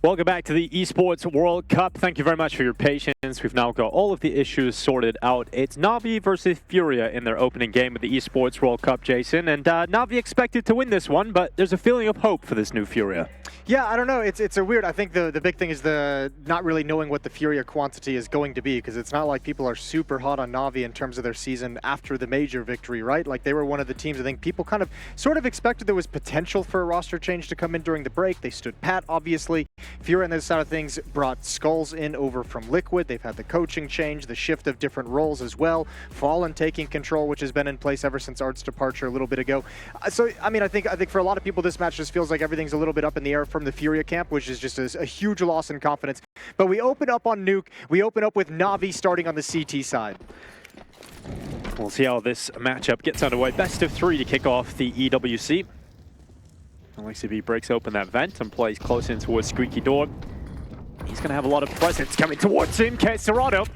Welcome back to the Esports World Cup. Thank you very much for your patience. We've now got all of the issues sorted out. It's NAVI versus FURIA in their opening game of the Esports World Cup, Jason. And NAVI expected to win this one, but there's a feeling of hope for this new FURIA. Yeah, I don't know. It's a weird. I think the big thing is the not really knowing what the FURIA quantity is going to be, because it's not like people are super hot on NAVI in terms of their season after the major victory, right? Like, they were one of the teams I think people kind of sort of expected there was potential for a roster change to come in during the break. They stood pat, obviously. FURIA on this side of things brought Skulls in over from Liquid. They've had the coaching change, the shift of different roles as well. Fallen taking control, which has been in place ever since Art's departure a little bit ago. So, I mean, I think for a lot of people, this match just feels like everything's a little bit up in the air from the FURIA camp, which is just a huge loss in confidence. But we open up on Nuke. We open up with NAVI starting on the CT side. We'll see how this matchup gets underway. Best of 3 to kick off the EWC. LXCB breaks open that vent and plays close in towards Squeaky Door. He's going to have a lot of presence coming towards him. Kesserado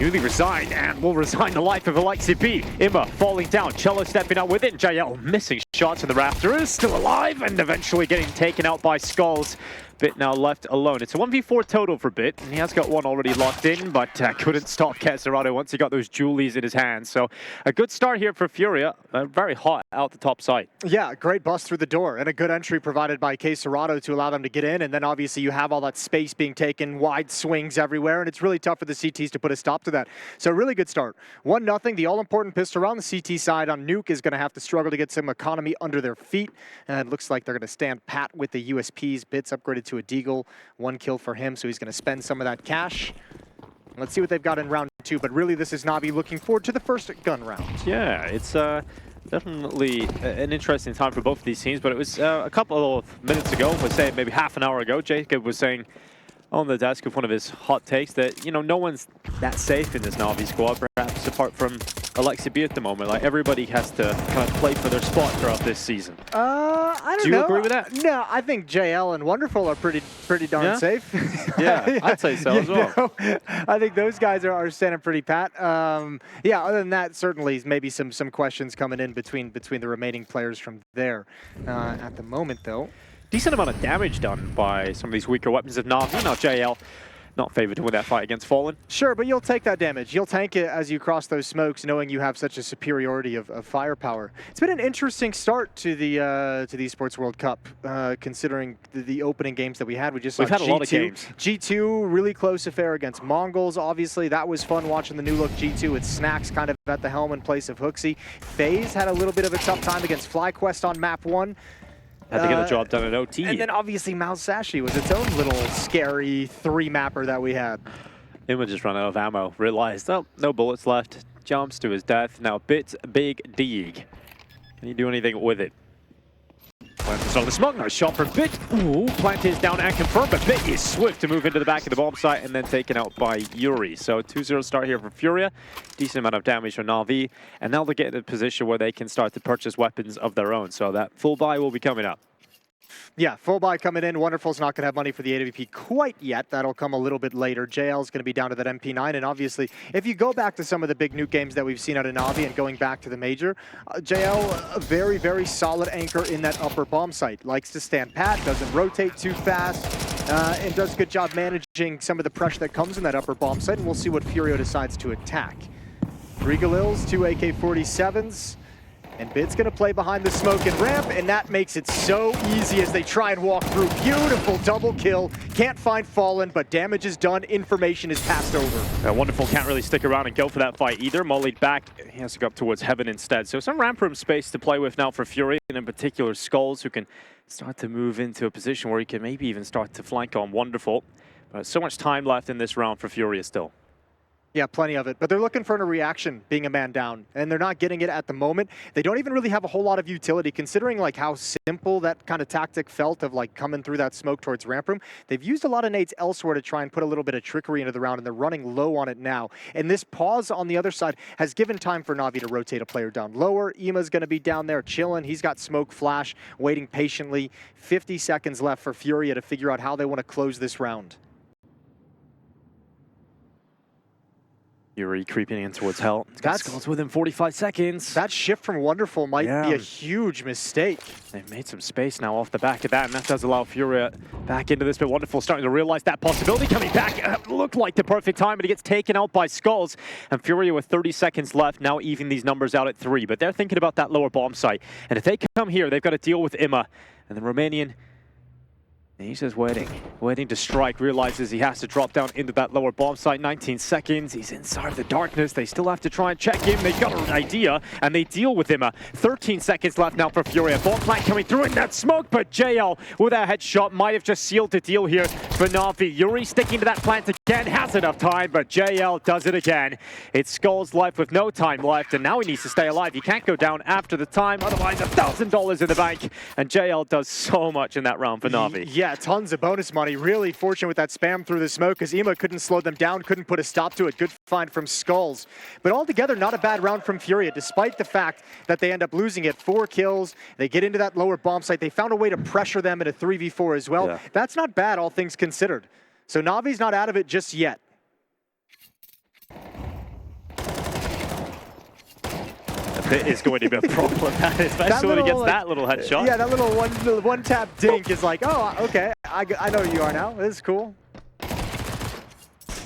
newly resigned and will resign the life of LXCB. Imma falling down, Cello stepping out with it. JL missing shots in the rafters, still alive and eventually getting taken out by Skulls. Bit now left alone. It's a 1v4 total for Bit, and he has got one already locked in, but couldn't stop Kesserado once he got those Julies in his hands. So a good start here for FURIA. Very hot out the top side. Yeah, great bust through the door and a good entry provided by Kesserado to allow them to get in. And then obviously you have all that space being taken, wide swings everywhere, and it's really tough for the CTs to put a stop to that. So really good start. 1-0, the all-important pistol around the CT side on Nuke is going to have to struggle to get some economy under their feet. And it looks like they're going to stand pat with the USPs. Bit's upgraded to a Deagle, 1 kill for him, so he's going to spend some of that cash. Let's see what they've got in round 2, but really this is NAVI looking forward to the first gun round. Yeah, it's definitely an interesting time for both of these teams, but it was a couple of minutes ago, let's say maybe half an hour ago, Jacob was saying on the desk of one of his hot takes that, you know, no one's that safe in this NAVI squad, perhaps apart from LXCB at the moment. Like, everybody has to kind of play for their spot throughout this season. I don't know. Do you agree with that? No, I think JL and Wonderful are pretty darn safe. Yeah, I'd say so as well. I think those guys are standing pretty pat. Yeah, other than that, certainly maybe some questions coming in between the remaining players from there. At the moment, though. Decent amount of damage done by some of these weaker weapons of NAVI. Now JL not favored to win that fight against Fallen. Sure, but you'll take that damage. You'll tank it as you cross those smokes, knowing you have such a superiority of firepower. It's been an interesting start to the Esports World Cup, considering the opening games that we had. We've had a lot of games. G2, really close affair against Mongols, obviously. That was fun watching the new look G2 with Snacks kind of at the helm in place of Hooksy. FaZe had a little bit of a tough time against FlyQuest on map 1. Had to get a job done at OT. And then obviously Malsashi was its own little scary 3-mapper that we had. Imma just ran out of ammo, realized, oh, no bullets left, jumps to his death. Now Bit's big dig. Can you do anything with it? Plants on the smoke, nice shot for Bit. Ooh, plant is down and confirmed, but Bit is swift to move into the back of the bomb site and then taken out by Yuri. So 2-0 start here for FURIA. Decent amount of damage from NAVI. And now they get in a position where they can start to purchase weapons of their own. So that full buy will be coming up. Yeah, full buy coming in. Wonderful's not going to have money for the AWP quite yet. That'll come a little bit later. JL's going to be down to that MP9. And obviously, if you go back to some of the big Nuke games that we've seen out of NAVI and going back to the major, JL, a very, very solid anchor in that upper bomb site. Likes to stand pat, doesn't rotate too fast, and does a good job managing some of the pressure that comes in that upper bomb site. And we'll see what FURIA decides to attack. 3 Galils, 2 AK-47s. And Bit's going to play behind the smoke and ramp, and that makes it so easy as they try and walk through. Beautiful double kill. Can't find Fallen, but damage is done. Information is passed over. Wonderful can't really stick around and go for that fight either. Mollied back. He has to go up towards Heaven instead. So some ramp room space to play with now for FURIA, and in particular Skulls, who can start to move into a position where he can maybe even start to flank on Wonderful. But so much time left in this round for FURIA still. Yeah, plenty of it. But they're looking for a reaction being a man down, and they're not getting it at the moment. They don't even really have a whole lot of utility, considering like how simple that kind of tactic felt of like coming through that smoke towards ramp room. They've used a lot of nades elsewhere to try and put a little bit of trickery into the round, and they're running low on it now. And this pause on the other side has given time for NAVI to rotate a player down lower. Imma's going to be down there chilling. He's got smoke flash, waiting patiently. 50 seconds left for FURIA to figure out how they want to close this round. Yuri creeping in towards Hell. Skulls within 45 seconds. That shift from Wonderful might be a huge mistake. They've made some space now off the back of that, and that does allow FURIA back into this, but Wonderful starting to realize that possibility coming back. Looked like the perfect time, but he gets taken out by Skulls, and FURIA with 30 seconds left, now even these numbers out at 3, but they're thinking about that lower bomb site, and if they come here, they've got to deal with Imma, and the Romanian, he's just waiting to strike, realizes he has to drop down into that lower bomb site. 19 seconds, he's inside the darkness. They still have to try and check him. They've got an idea, and they deal with him. 13 seconds left now for FURIA. Bomb plant coming through in that smoke, but JL with a headshot might have just sealed the deal here for NAVI. Yuri sticking to that plant again, has enough time, but JL does it again. It's Skull's life with no time left, and now he needs to stay alive. He can't go down after the time, otherwise $1,000 in the bank, and JL does so much in that round for NAVI. Yeah, tons of bonus money. Really fortunate with that spam through the smoke, because Imma couldn't slow them down, couldn't put a stop to it. Good find from Skulls. But altogether, not a bad round from FURIA, despite the fact that they end up losing it. 4 kills. They get into that lower bomb site. They found a way to pressure them in a 3v4 as well. Yeah. That's not bad, all things considered. So Navi's not out of it just yet. It is going to be a problem, especially when he gets that little headshot. Yeah, that little one-tap dink is like, oh, okay, I know who you are now. This is cool.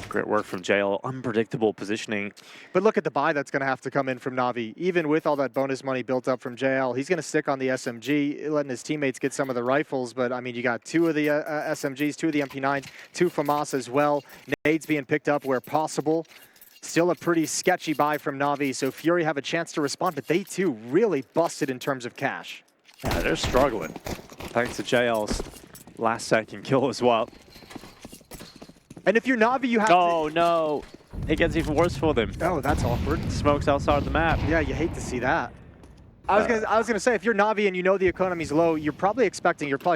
Great work from JL. Unpredictable positioning. But look at the buy that's going to have to come in from NAVI. Even with all that bonus money built up from JL, he's going to stick on the SMG, letting his teammates get some of the rifles. But, I mean, you got 2 of the SMGs, 2 of the MP9s, 2 FAMAS as well. Nades being picked up where possible. Still a pretty sketchy buy from NAVI, so FURIA have a chance to respond, but they too really busted in terms of cash. Yeah, they're struggling. Thanks to JL's last second kill as well. And if you're NAVI, you have to... Oh, no. It gets even worse for them. Oh, that's awkward. Smokes outside the map. Yeah, you hate to see that. I was gonna say, if you're NAVI and you know the economy's low, you're probably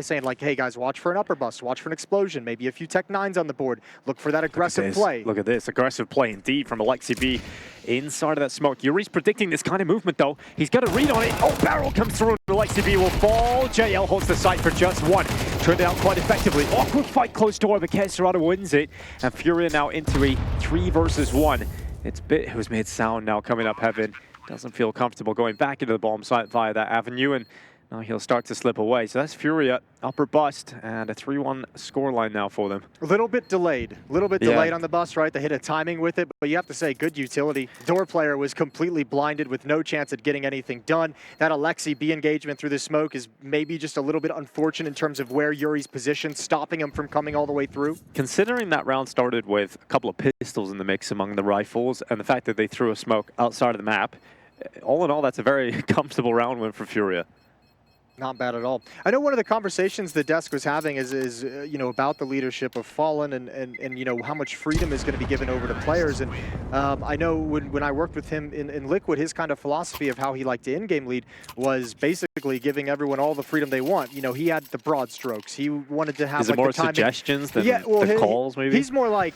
saying like, hey guys, watch for an upper bust, watch for an explosion, maybe a few Tech 9s on the board, look for that aggressive play. Look at this, aggressive play indeed from Alexi B inside of that smoke. Yuri's predicting this kind of movement though. He's got a read on it. Oh, barrel comes through, Alexi B will fall. JL holds the site for just 1. Turned it out quite effectively. Awkward fight close door, but Kesserado wins it. And FURIA now into a 3 versus 1. It's Bit who's made sound now coming up heaven. Doesn't feel comfortable going back into the bomb site via that avenue, and now he'll start to slip away. So that's FURIA, upper bust, and a 3-1 scoreline now for them. A little bit delayed. A little bit delayed on the bust, right? They hit a timing with it, but you have to say, good utility. Door player was completely blinded with no chance at getting anything done. That Alexi B engagement through the smoke is maybe just a little bit unfortunate in terms of where Yuri's position, stopping him from coming all the way through. Considering that round started with a couple of pistols in the mix among the rifles, and the fact that they threw a smoke outside of the map, all in all, that's a very comfortable round win for FURIA. Not bad at all. I know one of the conversations the desk was having is you know, about the leadership of Fallen and you know, how much freedom is going to be given over to players. And I know when I worked with him in Liquid, his kind of philosophy of how he liked to in-game lead was basically giving everyone all the freedom they want. You know, he had the broad strokes. He wanted to have is like it more the timing. suggestions than the calls, maybe? He's more like,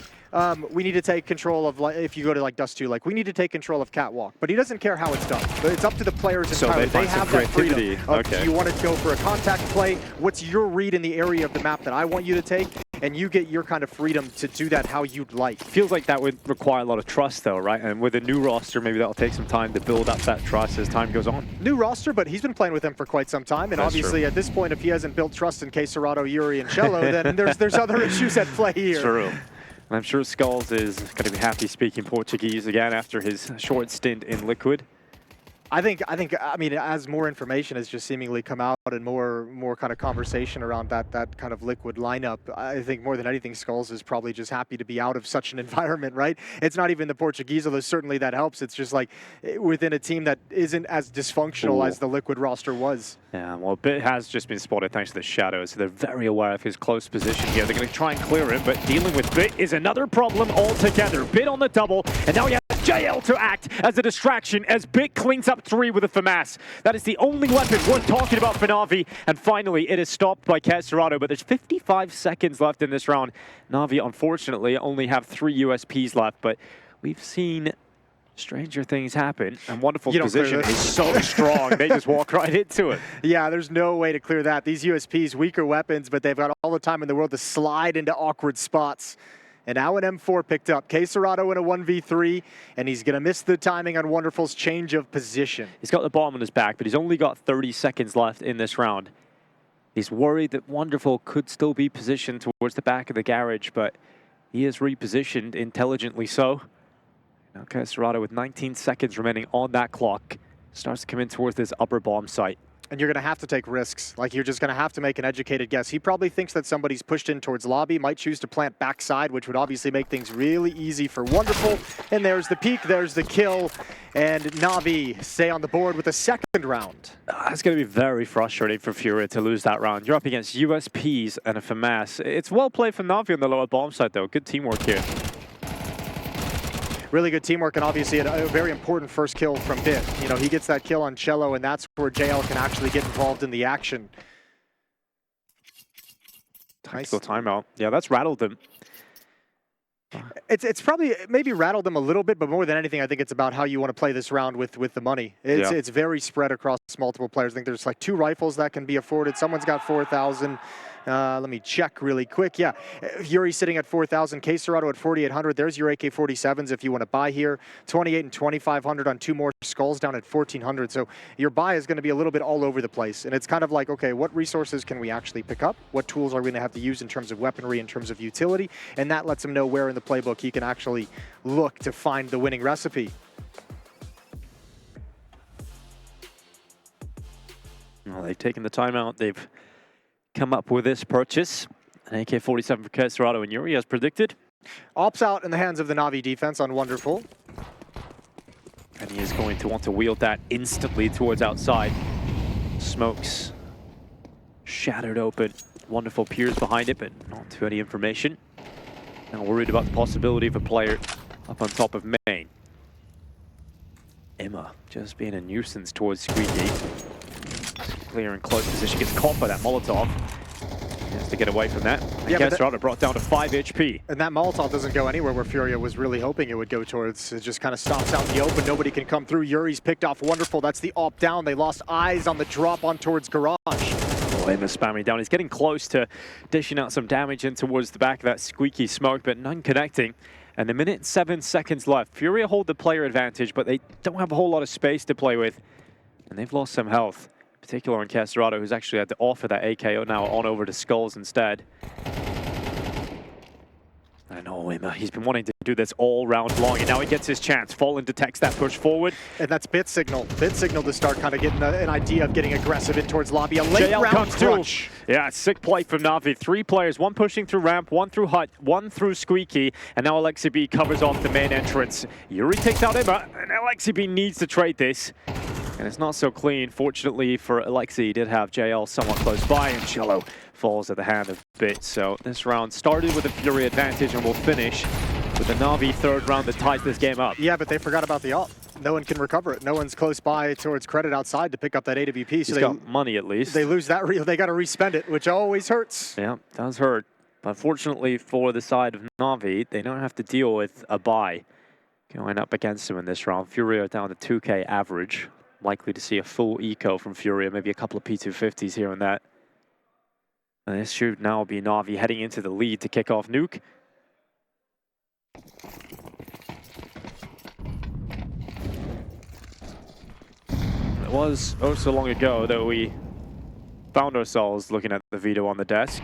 we need to take control of, like, if you go to like Dust 2, like we need to take control of Catwalk, but he doesn't care how it's done. But it's up to the players entirely. So they have that freedom. Okay. Do you want to go for a contact play? What's your read in the area of the map that I want you to take? And you get your kind of freedom to do that how you'd like. Feels like that would require a lot of trust though, right? And with a new roster, maybe that'll take some time to build up that trust as time goes on. New roster, but he's been playing with them for quite some time. And obviously at this point, if he hasn't built trust in Kesserado, Yuri, and Cello, then there's other issues at play here. True. And I'm sure Skulls is going to be happy speaking Portuguese again after his short stint in Liquid. I mean, as more information has just seemingly come out and more kind of conversation around that kind of Liquid lineup, I think more than anything, Skulls is probably just happy to be out of such an environment, right? It's not even the Portuguese, although certainly that helps. It's just like within a team that isn't as dysfunctional as the Liquid roster was. Yeah, well, Bit has just been spotted thanks to the shadows, so they're very aware of his close position here. They're going to try and clear him, but dealing with Bit is another problem altogether. Bit on the double, and now he has JL to act as a distraction as Bit cleans up 3 with a FAMAS. That is the only weapon worth talking about for NAVI, and finally it is stopped by Kesserado, but there's 55 seconds left in this round. NAVI, unfortunately, only have 3 USPs left, but we've seen stranger things happen, and Wonderful's position is so strong, they just walk right into it. Yeah, there's no way to clear that. These USPs, weaker weapons, but they've got all the time in the world to slide into awkward spots. And now an M4 picked up. Queserado in a 1v3, and he's going to miss the timing on Wonderful's change of position. He's got the bomb on his back, but he's only got 30 seconds left in this round. He's worried that Wonderful could still be positioned towards the back of the garage, but he is repositioned intelligently so. Now Queserado with 19 seconds remaining on that clock starts to come in towards this upper bomb site. And you're going to have to take risks. Like, you're just going to have to make an educated guess. He probably thinks that somebody's pushed in towards lobby, might choose to plant backside, which would obviously make things really easy for Wonderful. And there's the peek, there's the kill, and Navi stay on the board with a second round. It's going to be very frustrating for FURIA to lose that round. You're up against USPs and a FAMAS. It's well played from Navi on the lower bomb side, though. Good teamwork here. Really good teamwork, and obviously a very important first kill from Bit. You know, he gets that kill on Cello, and that's where JL can actually get involved in the action. Tactical timeout. Yeah, that's rattled him. It's probably maybe rattled them a little bit, but more than anything, I think it's about how you want to play this round with the money. It's very spread across multiple players. I think there's like 2 rifles that can be afforded. Someone's got 4,000. Let me check really quick. Yeah, Yuri's sitting at 4,000. Queserado at 4,800. There's your AK-47s if you want to buy here. 28 and 2,500 on 2 more skulls down at 1,400. So your buy is going to be a little bit all over the place. And it's kind of like, okay, what resources can we actually pick up? What tools are we going to have to use in terms of weaponry, in terms of utility? And that lets him know where in the playbook he can actually look to find the winning recipe. Well, they've taken the timeout. They've come up with this purchase. An AK-47 for Queserado and Yuri as predicted. Ops out in the hands of the Navi defense on Wonderful. And he is going to want to wield that instantly towards outside. Smokes shattered open. Wonderful peers behind it, but not too any information. Now worried about the possibility of a player up on top of main. Emma just being a nuisance towards Squeaky. Player in close position gets caught by that Molotov. He has to get away from that. And Queserado brought down to 5 HP. And that Molotov doesn't go anywhere where FURIA was really hoping it would go towards. It just kind of stops out in the open. Nobody can come through. Yuri's picked off Wonderful. That's the op down. They lost eyes on the drop on towards Garage. Oh, Emma spamming down. He's getting close to dishing out some damage in towards the back of that Squeaky smoke, but none connecting. And a minute and 7 seconds left. FURIA hold the player advantage, but they don't have a whole lot of space to play with. And they've lost some health. In particular on Queserado, who's actually had to offer that AK now on over to Skulls instead. I know Emma, he's been wanting to do this all round long, and now he gets his chance. Fallen detects that push forward. And that's Bit signal. Bit signal to start kind of getting an idea of getting aggressive in towards lobby. A late JL round crunch. Yeah, sick play from Navi. 3 players, 1 pushing through ramp, 1 through hut, 1 through Squeaky, and now Alexi B covers off the main entrance. Yuri takes out Emma, and Alexi B needs to trade this. And it's not so clean. Fortunately for Alexi, he did have JL somewhat close by, and Cello falls at the hand of Bit. So this round started with a FURIA advantage and will finish with the Navi 3rd round that ties this game up. Yeah, but they forgot about the op. No one can recover it. No one's close by towards credit outside to pick up that AWP. So He's got money at least. They lose that. They got to respend it, which always hurts. Yeah, does hurt. But fortunately for the side of Navi, they don't have to deal with a buy going up against him in this round. FURIA down to 2K average. Likely to see a full eco from FURIA, maybe a couple of P250s here and that. And this should now be Navi heading into the lead to kick off Nuke. It was oh so long ago that we found ourselves looking at the veto on the desk.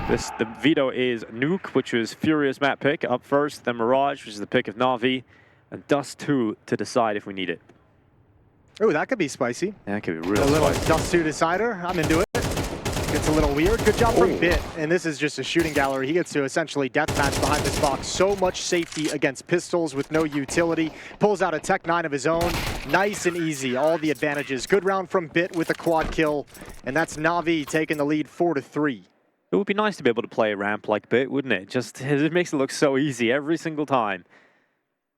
The veto is Nuke, which was FURIA's map pick up first, then Mirage, which is the pick of Navi, and Dust 2 to decide if we need it. Oh, that could be spicy. That could be real spicy. A little spicy. Dust 2 decider. I'm into it. Gets a little weird. Good job from Bit. And this is just a shooting gallery. He gets to essentially deathmatch behind this box. So much safety against pistols with no utility. Pulls out a Tech 9 of his own. Nice and easy. All the advantages. Good round from Bit with a quad kill. And that's Navi taking the lead 4-3. It would be nice to be able to play a ramp like Bit, wouldn't it? Just it makes it look so easy every single time.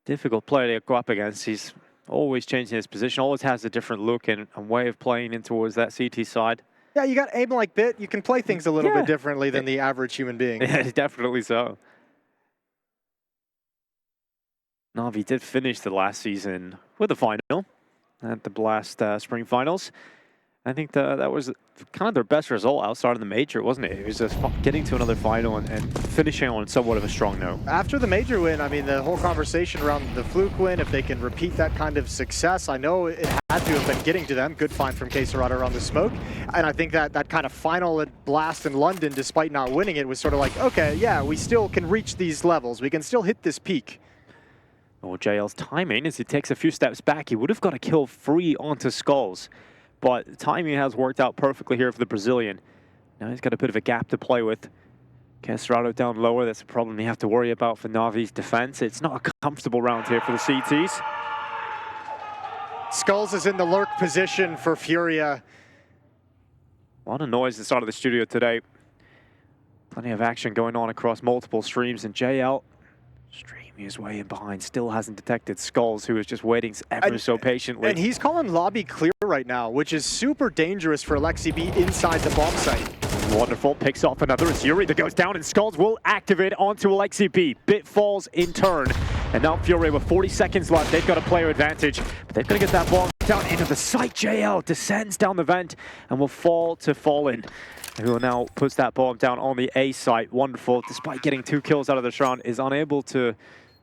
Difficult player to go up against. He's always changing his position, always has a different look and way of playing in towards that CT side. Yeah, you got aim like Bit. You can play things a little bit differently than the average human being. Yeah, definitely so. Navi did finish the last season with a final at the Blast Spring Finals. I think that was kind of their best result outside of the major, wasn't it? It was just getting to another final and finishing on somewhat of a strong note. After the major win, I mean, the whole conversation around the fluke win, if they can repeat that kind of success, I know it had to have been getting to them. Good find from K-Serrata on the smoke. And I think that kind of final blast in London, despite not winning it, was sort of like, okay, yeah, we still can reach these levels. We can still hit this peak. Well, JL's timing, as he takes a few steps back, he would have got a kill free onto Skulls. But timing has worked out perfectly here for the Brazilian. Now he's got a bit of a gap to play with. K-Serrata down lower, that's a problem you have to worry about for Navi's defense. It's not a comfortable round here for the CTs. Skulls is in the lurk position for FURIA. A lot of noise inside of the studio today. Plenty of action going on across multiple streams, and JL streaming his way in behind, still hasn't detected Skulls, who is just waiting ever so patiently. And he's calling lobby clear right now, which is super dangerous for Alexi B inside the bomb site. Wonderful, picks off another. It's Yuri that goes down, and Skulls will activate onto Alexi B. Bit falls in turn, and now FURIA with 40 seconds left. They've got a player advantage, but they've got to get that bomb down into the site. JL descends down the vent and will fall to Fallen, who now puts that bomb down on the A site. Wonderful, despite getting 2 kills out of this round, is unable to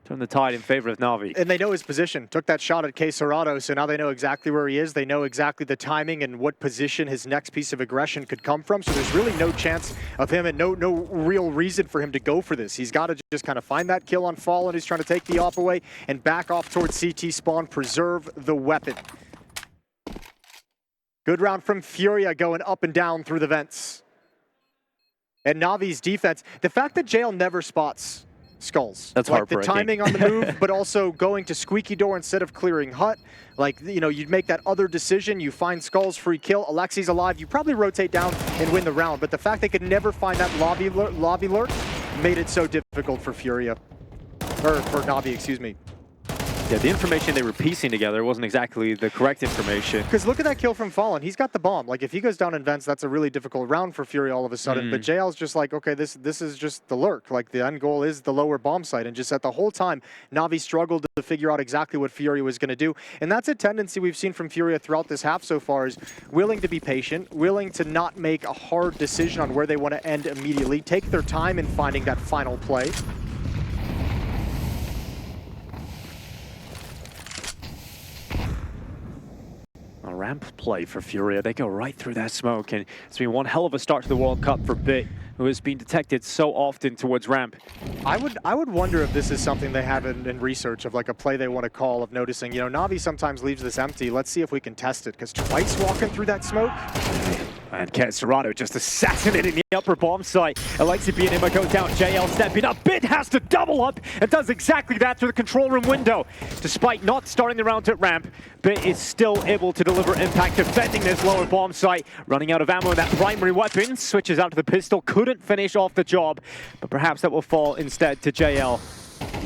turn the tide in favor of Navi. And they know his position. Took that shot at K-Serrata, so now they know exactly where he is. They know exactly the timing and what position his next piece of aggression could come from. So there's really no chance of him and no real reason for him to go for this. He's got to just kind of find that kill on Fallen, who's trying to take the op away, and back off towards CT spawn, preserve the weapon. Good round from FURIA going up and down through the vents. And Navi's defense, the fact that JL never spots Skulls. That's like heartbreaking. The timing on the move, but also going to squeaky door instead of clearing hut. Like, you know, you'd make that other decision. You find Skulls, free kill. Alexi's alive. You probably rotate down and win the round. But the fact they could never find that lobby lurk made it so difficult for FURIA. Or for Navi, excuse me. Yeah, the information they were piecing together wasn't exactly the correct information. Because look at that kill from Fallen. He's got the bomb. Like, if he goes down in vents, that's a really difficult round for FURIA all of a sudden. But JL's just like, okay, this is just the lurk. Like, the end goal is the lower bomb site. And just at the whole time, Navi struggled to figure out exactly what FURIA was going to do. And that's a tendency we've seen from FURIA throughout this half so far, is willing to be patient, willing to not make a hard decision on where they want to end immediately, take their time in finding that final play. A ramp play for FURIA. They go right through that smoke, and it's been one hell of a start to the World Cup for Bit, who has been detected so often towards ramp. I would wonder if this is something they have in research of like a play they want to call, of noticing, you know, Navi sometimes leaves this empty. Let's see if we can test it, because twice walking through that smoke. And K-Serrata just assassinating the upper bomb site. Alexi B and Emma go down. JL stepping up. Bit has to double up and does exactly that through the control room window. Despite not starting the round at ramp, Bit is still able to deliver impact, defending this lower bomb site. Running out of ammo in that primary weapon. Switches out to the pistol. Couldn't finish off the job, but perhaps that will fall instead to JL.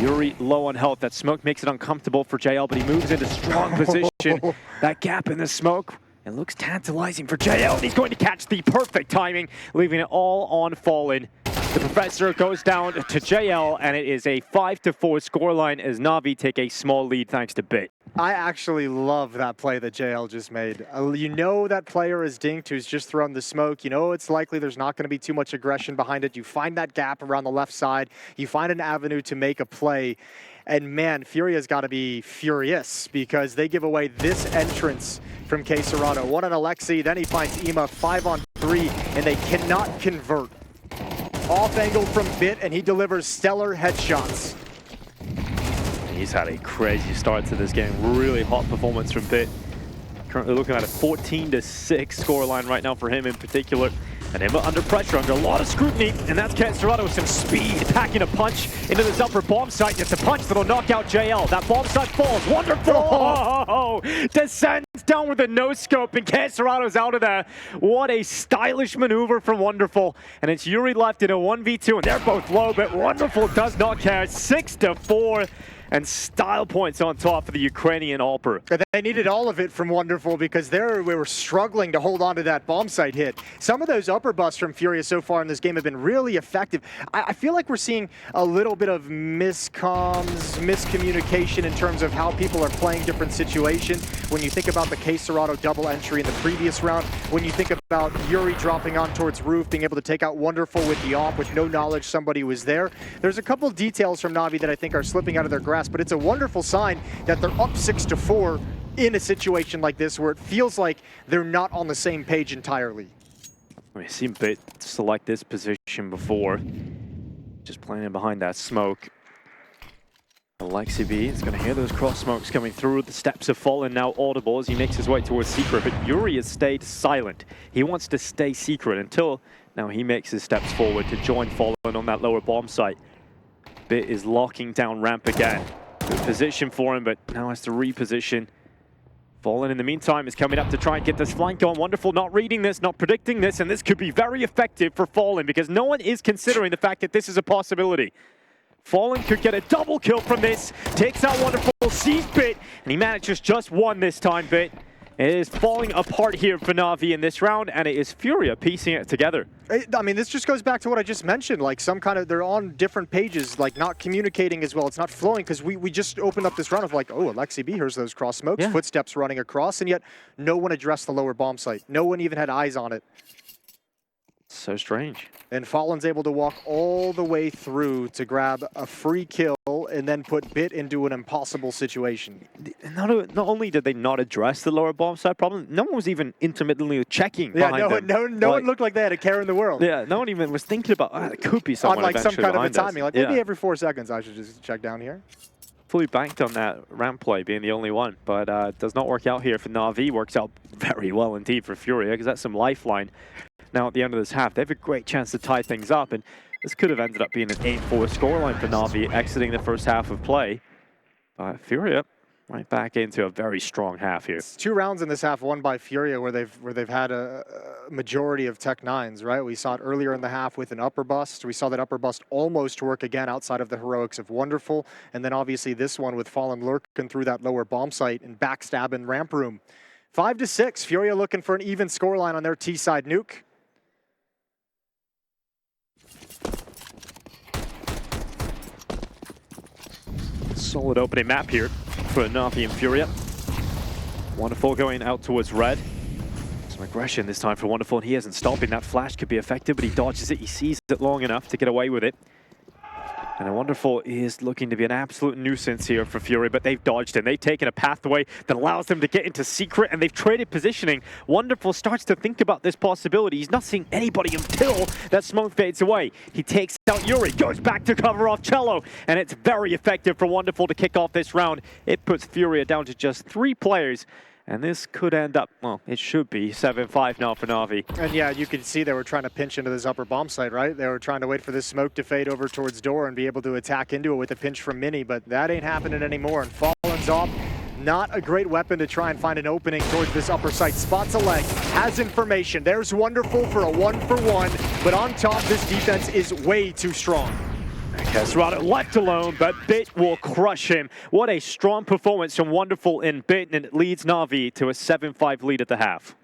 Yuri low on health. That smoke makes it uncomfortable for JL, but he moves into strong position. That gap in the smoke, it looks tantalizing for JL, and he's going to catch the perfect timing, leaving it all on Fallen. The Professor goes down to JL, and it is a 5-4 scoreline as Navi take a small lead thanks to Bit. I actually love that play that JL just made. You know that player is dinked, who's just thrown the smoke. You know it's likely there's not going to be too much aggression behind it. You find that gap around the left side. You find an avenue to make a play. And man, FURIA's got to be furious, because they give away this entrance from K-Serrata. 1 on Alexi, then he finds Ema 5 on 3, and they cannot convert. Off angle from Bit, and he delivers stellar headshots. He's had a crazy start to this game. Really hot performance from Bit. Currently looking at a 14-6 scoreline right now for him in particular. And Emma under pressure, under a lot of scrutiny, and that's K-Serrata with some speed, packing a punch into this upper bomb site. It's a punch that'll knock out JL. That bomb site falls. Wonderful! Oh, descends down with a no-scope, and K-Serrata's out of there. What a stylish maneuver from Wonderful. And it's Yuri left in a 1v2, and they're both low, but Wonderful does not care. 6-4. and style points on top for the Ukrainian AWPer. They needed all of it from Wonderful because we were struggling to hold on to that bomb site hit. Some of those upper busts from FURIA so far in this game have been really effective. I feel like we're seeing a little bit of miscommunication in terms of how people are playing different situations. When you think about the K-Serato double entry in the previous round, when you think about Yuri dropping on towards roof, being able to take out Wonderful with the AWP with no knowledge somebody was there. There's a couple details from Navi that I think are slipping out of their grasp, but it's a wonderful sign that they're up 6-4 in a situation like this where it feels like they're not on the same page entirely. We've seen Bit select this position before, just playing behind that smoke. Alexi B is going to hear those cross smokes coming through. The steps have fallen now audible as he makes his way towards Secret, but Yuri has stayed silent. He wants to stay secret until now he makes his steps forward to join Fallen on that lower bomb site. Bit is locking down ramp again. Good position for him, but now has to reposition. Fallen in the meantime is coming up to try and get this flank on. Wonderful not reading this, not predicting this, and this could be very effective for Fallen because no one is considering the fact that this is a possibility. Fallen could get a double kill from this, takes out Wonderful, sees Bit, and he manages just one this time, Bit. It is falling apart here for Navi in this round, and it is FURIA piecing it together. I mean, this just goes back to what I just mentioned, like they're on different pages, like not communicating as well. It's not flowing because we just opened up this round of like, oh, Alexi B hears those cross smokes, yeah. Footsteps running across, and yet no one addressed the lower bomb site. No one even had eyes on it. So strange. And Fallen's able to walk all the way through to grab a free kill and then put Bit into an impossible situation. Not only did they not address the lower bomb site problem, no one was even intermittently checking behind them. No one looked like they had a care in the world. Yeah, no one even was thinking about, it could be someone on like some kind of a timing, like maybe yeah. every 4 seconds I should just check down here. Fully banked on that ramp play being the only one, but does not work out here for Navi. Works out very well indeed for FURIA because that's some lifeline. Now at the end of this half, they have a great chance to tie things up, and this could have ended up being an 8-4 scoreline for Navi exiting the first half of play. But FURIA right back into a very strong half here. It's 2 rounds in this half won by FURIA where they've had a majority of Tech 9s, right? We saw it earlier in the half with an upper bust. We saw that upper bust almost work again outside of the heroics of Wonderful, and then obviously this one with Fallen lurking through that lower bomb site and backstabbing ramp room. 5-6, FURIA looking for an even scoreline on their T-side nuke. Solid opening map here for Navi and FURIA. Wonderful going out towards red. Some aggression this time for Wonderful, and he isn't stopping. That flash could be effective, but he dodges it. He sees it long enough to get away with it. And Wonderful is looking to be an absolute nuisance here for FURIA, but they've dodged and they've taken a pathway that allows them to get into secret, and they've traded positioning. Wonderful starts to think about this possibility. He's not seeing anybody until that smoke fades away. He takes out Yuri, goes back to cover off Cello, and it's very effective for Wonderful to kick off this round. It puts FURIA down to just 3 players. And this could end up, well, it should be 7-5 now for Navi. And yeah, you could see they were trying to pinch into this upper bomb site, right? They were trying to wait for this smoke to fade over towards door and be able to attack into it with a pinch from Mini, but that ain't happening anymore. And Fallen's off. Not a great weapon to try and find an opening towards this upper site. Spots a leg, has information. There's Wonderful for a 1-for-1, but on top, this defense is way too strong. Serato left alone, but Bit will crush him. What a strong performance from Wonderful in Bit, and it leads Navi to a 7-5 lead at the half.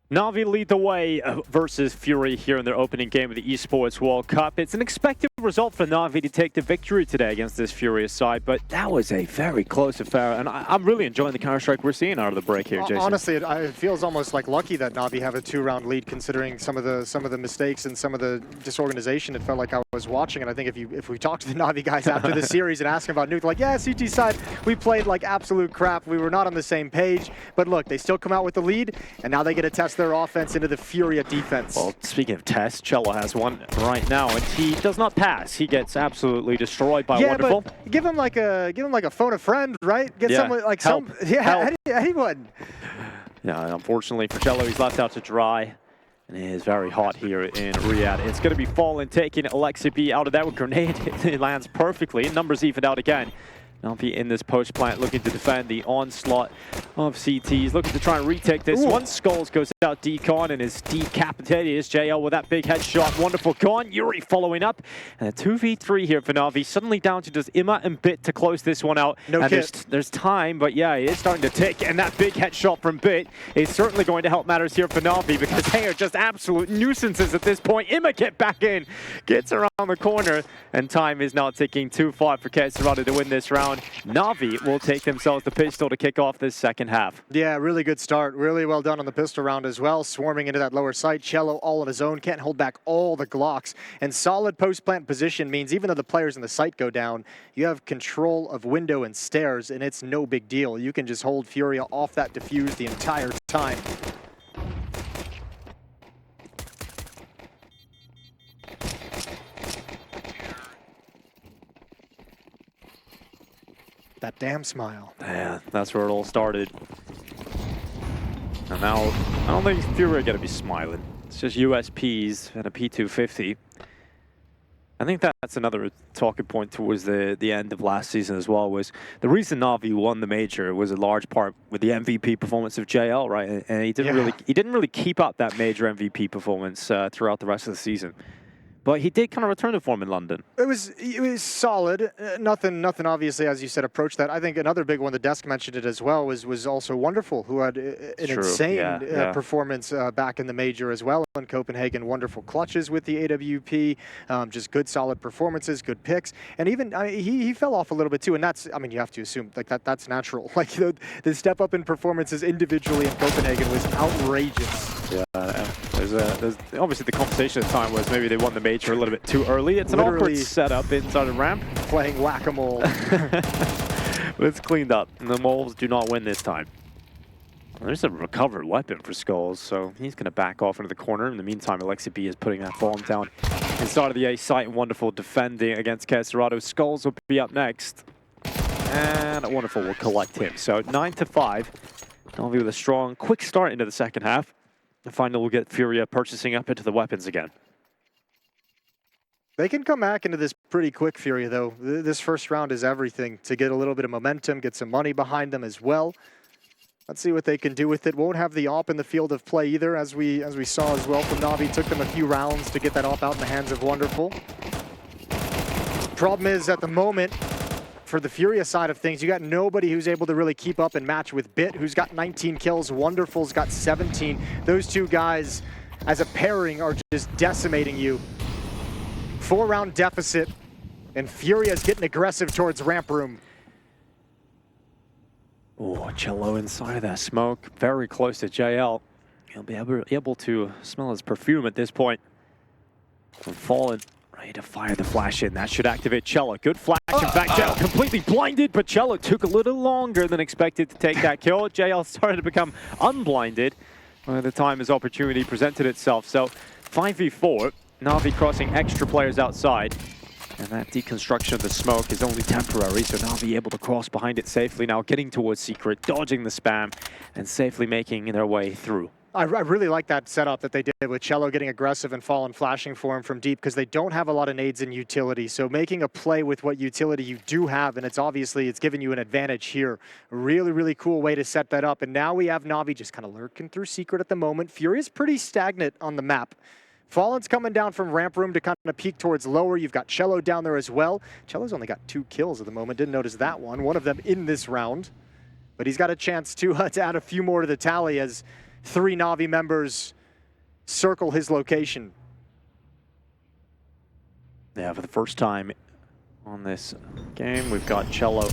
NAVI lead the way versus FURIA here in their opening game of the Esports World Cup. It's an expected result for NAVI to take the victory today against this FURIA side, but that was a very close affair, and I'm really enjoying the Counter-Strike we're seeing out of the break here, Jason. Honestly, it feels almost like lucky that NAVI have a 2-round lead, considering some of the mistakes and some of the disorganization. It felt like I was watching, and I think if we talk to the NAVI guys after the series and ask them about Nuke, like, yeah, CT side, we played like absolute crap. We were not on the same page, but look, they still come out with the lead, and now they get to test their offense into the FURIA defense. Well, speaking of tests, Cello has one right now, and he does not pass. He gets absolutely destroyed by Wonderful. But give him like a phone a friend, right? Get someone like help. Anyone. Yeah, unfortunately for Cello, he's left out to dry. And it is very hot here in Riyadh. It's going to be Fallen taking Alexa B out of that with grenade. It lands perfectly. Numbers evened out again. NAVI in this post plant looking to defend the onslaught of CTs, looking to try and retake this. Ooh. One Skulls goes out decon and is decapitated. Is JL with that big headshot. Wonderful gone. Yuri following up. And a 2v3 here for NAVI. Suddenly down to just Imma and Bit to close this one out. No and kit. there's time, but yeah, it is starting to tick. And that big headshot from Bit is certainly going to help matters here for NAVI, because they are just absolute nuisances at this point. Imma get back in, gets around the corner, and time is now ticking. 2-5 for Kesarado to win this round. NAVI will take themselves the pistol to kick off this second half. Yeah, really good start. Really well done on the pistol round as well. Swarming into that lower site. Cello all on his own. Can't hold back all the Glocks. And solid post-plant position means even though the players in the site go down, you have control of window and stairs, and it's no big deal. You can just hold FURIA off that defuse the entire time. That damn smile. Yeah, that's where it all started. And now, I don't think FURIA are going to be smiling. It's just USPs and a P250. I think that's another talking point towards the end of last season as well, was the reason NAVI won the major was a large part with the MVP performance of JL, right? And he didn't really keep up that major MVP performance throughout the rest of the season. But he did kind of return to form in London. It was solid. Nothing obviously, as you said, approached that. I think another big one, the desk mentioned it as well, was also Wonderful, who had an insane performance back in the major as well in Copenhagen. Wonderful clutches with the AWP, just good solid performances, good picks. And even he fell off a little bit too, and that's, I mean, you have to assume like that's natural. Like the step up in performances individually in Copenhagen was outrageous. Yeah, there's obviously the conversation at the time was maybe they won the major a little bit too early. It's an awkward setup inside the ramp. Playing whack-a-mole. But it's cleaned up, and the moles do not win this time. There's a recovered weapon for Skulls, so he's going to back off into the corner. In the meantime, Alexa B is putting that bomb down inside of the A site. Wonderful defending against Kesarado. Skulls will be up next, and Wonderful will collect him. So 9-5. NAVI with a strong, quick start into the second half. And finally, we'll get FURIA purchasing up into the weapons again. They can come back into this pretty quick, FURIA, though. This first round is everything to get a little bit of momentum, get some money behind them as well. Let's see what they can do with it. Won't have the AWP in the field of play either, as we saw as well from NAVI. Took them a few rounds to get that AWP out in the hands of Wonderful. Problem is, at the moment, for the FURIA side of things, you got nobody who's able to really keep up and match with Bit, who's got 19 kills. Wonderful's got 17. Those two guys, as a pairing, are just decimating you. 4-round deficit, and FURIA's getting aggressive towards ramp room. Oh, Cello inside of that smoke, very close to JL. He'll be able to smell his perfume at this point. From Fallen, ready to fire the flash in. That should activate Cello. Good flash. In fact, JL completely blinded, but Cello took a little longer than expected to take that kill. JL started to become unblinded by the time his opportunity presented itself. So 5v4, NAVI crossing extra players outside. And that deconstruction of the smoke is only temporary, so NAVI able to cross behind it safely now, getting towards Secret, dodging the spam, and safely making their way through. I really like that setup that they did with Cello getting aggressive and Fallen flashing for him from deep, because they don't have a lot of nades in utility. So making a play with what utility you do have, and it's given you an advantage here. Really, really cool way to set that up. And now we have NAVI just kind of lurking through Secret at the moment. FURIA's pretty stagnant on the map. Fallen's coming down from ramp room to kind of peek towards lower. You've got Cello down there as well. Cello's only got 2 kills at the moment. Didn't notice that one of them in this round. But he's got a chance to add a few more to the tally as 3 Navi members circle his location. Yeah, for the first time on this game, we've got Cello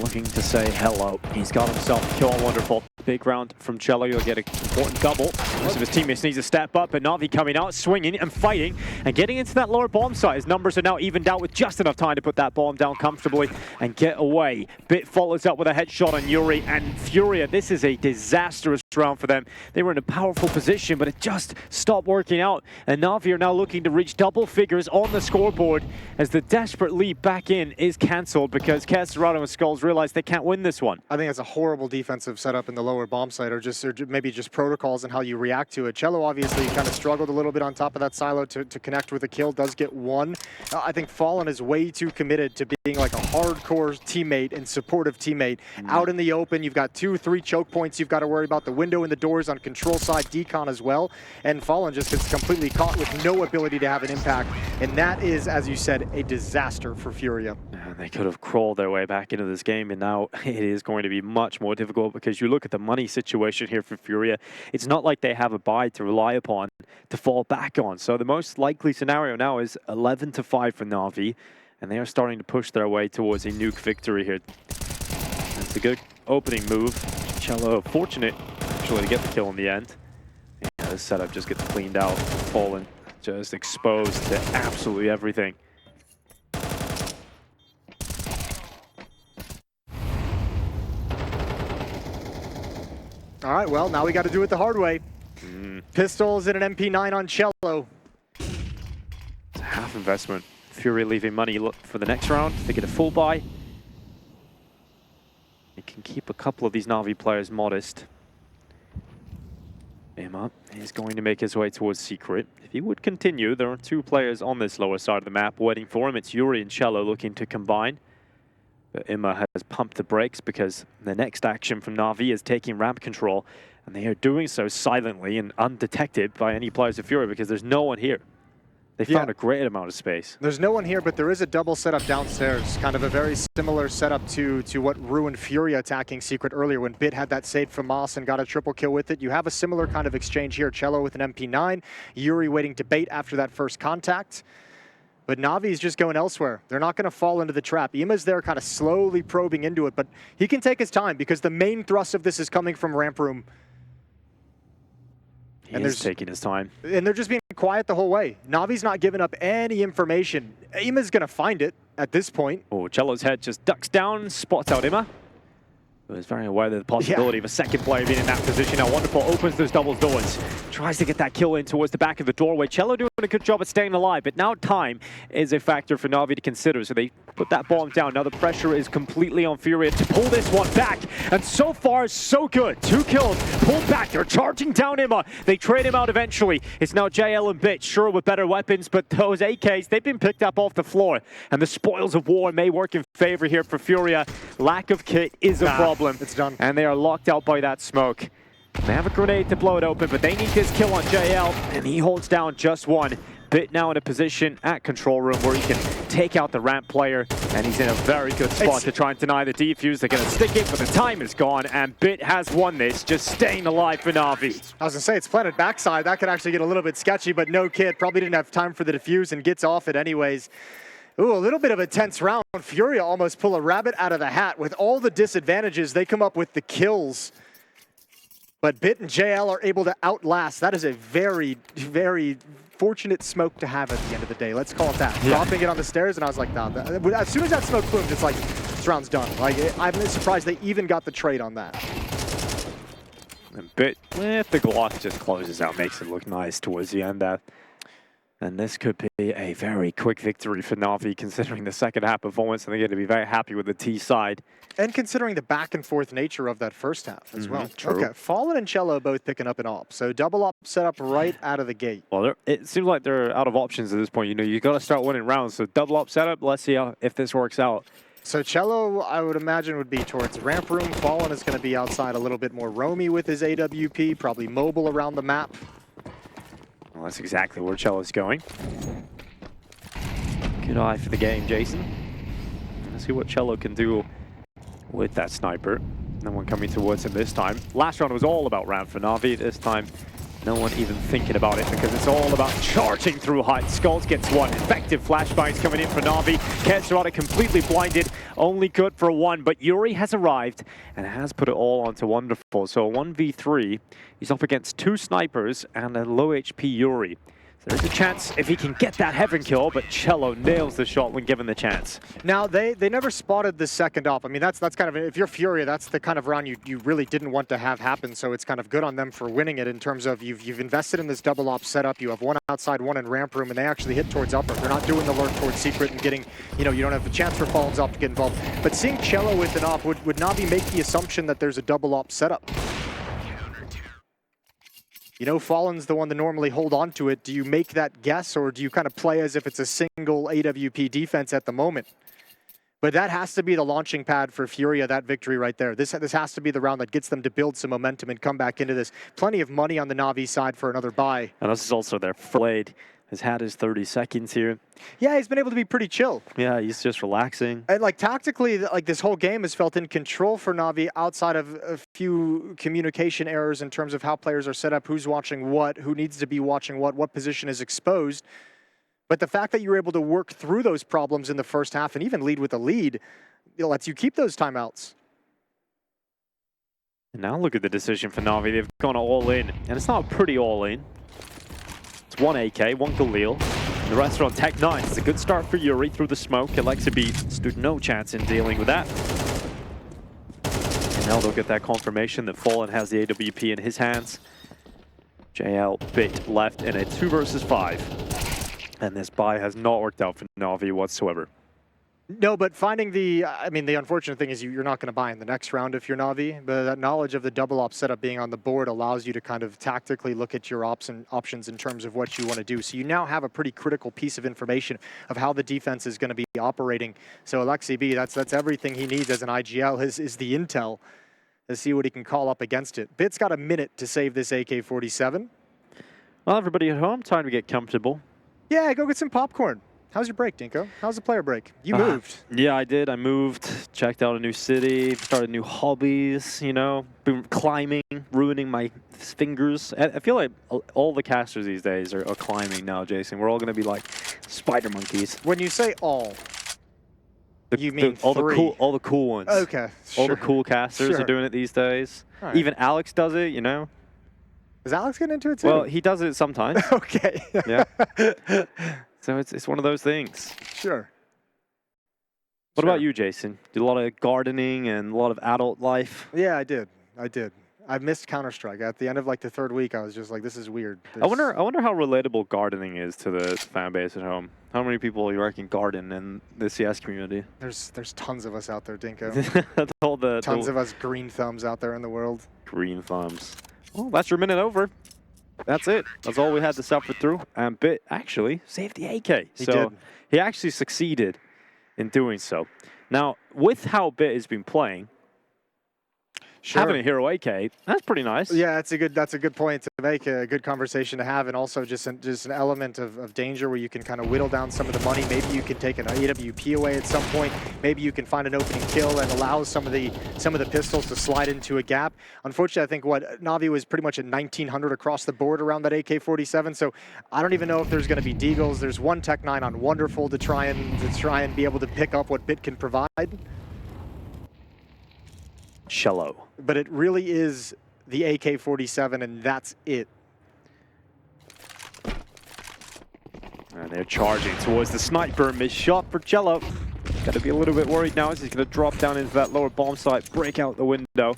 looking to say hello. He's got himself a kill on Wonderful. Big round from Cello. You'll get an important double. Most of his teammates needs to step up, but Navi coming out, swinging and fighting and getting into that lower bomb site. His numbers are now evened out with just enough time to put that bomb down comfortably and get away. Bit follows up with a headshot on Yuri and FURIA. This is a disastrous round for them. They were in a powerful position, but it just stopped working out. And Navi are now looking to reach double figures on the scoreboard as the desperate lead back in is cancelled because Casterado and Skulls realize they can't win this one. I think it's a horrible defensive setup in the lower bomb site, or maybe just protocols and how you react to it. Cello obviously kind of struggled a little bit on top of that silo to connect with a kill, does get one. I think Fallen is way too committed to being like a hardcore teammate and supportive teammate. Out in the open, you've got 2-3 choke points you've got to worry about, the window and the doors on control side, decon as well, and Fallen just gets completely caught with no ability to have an impact, and that is, as you said, a disaster for FURIA. And they could have crawled their way back into this game, and now it is going to be much more difficult because you look at the money situation here for FURIA. It's not like they have a buy to rely upon to fall back on. So the most likely scenario now is 11-5 for Navi, and they are starting to push their way towards a nuke victory here. It's a good opening move. Cello fortunate actually to get the kill in the end. Yeah, this setup just gets cleaned out. Fallen just exposed to absolutely everything. All right, well, now we got to do it the hard way. Pistols and an MP9 on Cello. It's a half investment. FURIA leaving money for the next round. They get a full buy. They can keep a couple of these Navi players modest. Emma is going to make his way towards Secret. If he would continue, there are 2 players on this lower side of the map waiting for him. It's Yuri and Cello looking to combine. But Emma has pumped the brakes because the next action from Navi is taking ramp control, and they are doing so silently and undetected by any players of FURIA because there's no one here. They found a great amount of space. There's no one here, but there is a double setup downstairs. Kind of a very similar setup to what ruined FURIA attacking Secret earlier when Bit had that save from Moss and got a triple kill with it. You have a similar kind of exchange here. Cello with an MP9, Yuri waiting to bait after that first contact. But Navi's just going elsewhere. They're not going to fall into the trap. Ima's there kind of slowly probing into it, but he can take his time because the main thrust of this is coming from ramp room. He's taking his time. And they're just being quiet the whole way. Navi's not giving up any information. Ima's going to find it at this point. Oh, Cello's head just ducks down, spots out Ima. He was very aware of the possibility of a second player being in that position. Now Wonderful opens those doubles doors. Tries to get that kill in towards the back of the doorway. Cello doing a good job at staying alive, but now time is a factor for Navi to consider. So they put that bomb down. Now the pressure is completely on FURIA to pull this one back. And so far, so good. 2 kills, pulled back. They're charging down Ima. They trade him out eventually. It's now JL and Bit, sure with better weapons, but those AKs, they've been picked up off the floor. And the spoils of war may work in favor here for FURIA. Lack of kit is a problem. It's done. And they are locked out by that smoke. They have a grenade to blow it open, but they need this kill on JL, and he holds down just one. Bit now in a position at control room where he can take out the ramp player, and he's in a very good spot to try and deny the defuse. They're going to stick it, but the time is gone, and Bit has won this, just staying alive for Navi. I was going to say, it's planted backside. That could actually get a little bit sketchy, but no kid. Probably didn't have time for the defuse and gets off it anyways. Ooh, a little bit of a tense round. FURIA almost pull a rabbit out of the hat. With all the disadvantages, they come up with the kills. But Bit and JL are able to outlast. That is a very, very fortunate smoke to have at the end of the day. Let's call it that. Dropping it on the stairs, and I was like, nah, as soon as that smoke boomed, it's like, this round's done. Like, I'm surprised they even got the trade on that. And Bit with the Glock just closes out, makes it look nice towards the end there. And this could be a very quick victory for Navi, considering the second half performance, and they're going to be very happy with the T side. And considering the back and forth nature of that first half as well. True. Okay, Fallen and Cello both picking up an op. So double op set up right out of the gate. Well, it seems like they're out of options at this point. You know, you got to start winning rounds. So double op setup, let's see if this works out. So Cello, I would imagine, would be towards ramp room. Fallen is going to be outside a little bit more roamy with his AWP, probably mobile around the map. Well, that's exactly where Cello's going. Good eye for the game, Jason. Let's see what Cello can do with that sniper. No one coming towards him this time. Last round was all about round for Na'Vi. This time, no one even thinking about it because it's all about charging through height. Skulls gets one. Effective flashbangs coming in for Na'Vi. Ketsuada completely blinded. Only good for one, but Yuri has arrived and has put it all onto Wonderful. So a 1v3, he's up against two snipers and a low HP Yuri. There's a chance if he can get that heaven kill, but Cello nails the shot when given the chance. Now, they never spotted the second op. I mean, that's kind of, if you're Furia, that's the kind of round you really didn't want to have happen, so it's kind of good on them for winning it in terms of you've invested in this double op setup, you have one outside, one in ramp room, and they actually hit towards upper. They're not doing the lurk towards secret and getting, you don't have the chance for Fallon's op to get involved. But seeing Cello with an op would Navi make the assumption that there's a double op setup. Fallon's the one to normally hold on to it. Do you make that guess, or do you kind of play as if it's a single AWP defense at the moment? But that has to be the launching pad for Furia, that victory right there. This has to be the round that gets them to build some momentum and come back into this. Plenty of money on the Na'Vi side for another buy. And this is also their Blade has had his 30 seconds here. Yeah, he's been able to be pretty chill. Yeah, he's just relaxing. And tactically, this whole game has felt in control for Na'Vi outside of a few communication errors in terms of how players are set up, who's watching what, who needs to be watching what position is exposed. But the fact that you're able to work through those problems in the first half and even lead with a lead, it lets you keep those timeouts. And now look at the decision for Na'Vi. They've gone all in, and it's not a pretty all in. It's one AK, one Galil. The rest are on Tech 9. It's a good start for Yuri through the smoke. Alexa stood no chance in dealing with that. And now they'll get that confirmation that Fallen has the AWP in his hands. JL bit left in a 2 versus 5. And this buy has not worked out for Na'Vi whatsoever. No, but finding the unfortunate thing is you're not going to buy in the next round if you're Na'Vi, but that knowledge of the double op setup being on the board allows you to kind of tactically look at your options in terms of what you want to do. So you now have a pretty critical piece of information of how the defense is going to be operating. So Alexi B, that's everything he needs as an IGL is the intel to see what he can call up against it. Bit's got a minute to save this AK-47. Well, everybody at home, time to get comfortable. Yeah, go get some popcorn. How's your break, Dinko? How's the player break? You moved. Yeah, I did. I moved, checked out a new city, started new hobbies, been climbing, ruining my fingers. I feel like all the casters these days are climbing now, Jason. We're all going to be like spider monkeys. When you say all, you mean all three. All the cool ones. Okay, sure. All the cool casters are doing it these days. Right. Even Alex does it, Is Alex getting into it too? Well, he does it sometimes. Okay. Yeah. So it's one of those things. Sure. What about you, Jason? Did a lot of gardening and a lot of adult life? Yeah, I did. I missed Counter-Strike. At the end of the 3rd week, I was just like, this is weird. I wonder how relatable gardening is to the fan base at home. How many people you reckon garden in the CS community? There's tons of us out there, Dinko. Tons of us green thumbs out there in the world. Green thumbs. Well, that's your minute over. That's it. That's all we had to suffer through. And Bit actually saved the AK. He did. He actually succeeded in doing so. Now, with how Bit has been playing, having a hero AK, that's pretty nice. Yeah, that's a good point to make, a good conversation to have, and also just an element of danger where you can kind of whittle down some of the money. Maybe you can take an AWP away at some point. Maybe you can find an opening kill and allow some of the pistols to slide into a gap. Unfortunately, I think Na'Vi was pretty much at 1900 across the board around that AK-47. So I don't even know if there's going to be deagles. There's one Tech 9 on Wonderful to try and be able to pick up what Bit can provide. Cello. But it really is the AK-47, and that's it. And they're charging towards the sniper. Missed shot for Cello. Got to be a little bit worried now as he's going to drop down into that lower bomb site, break out the window,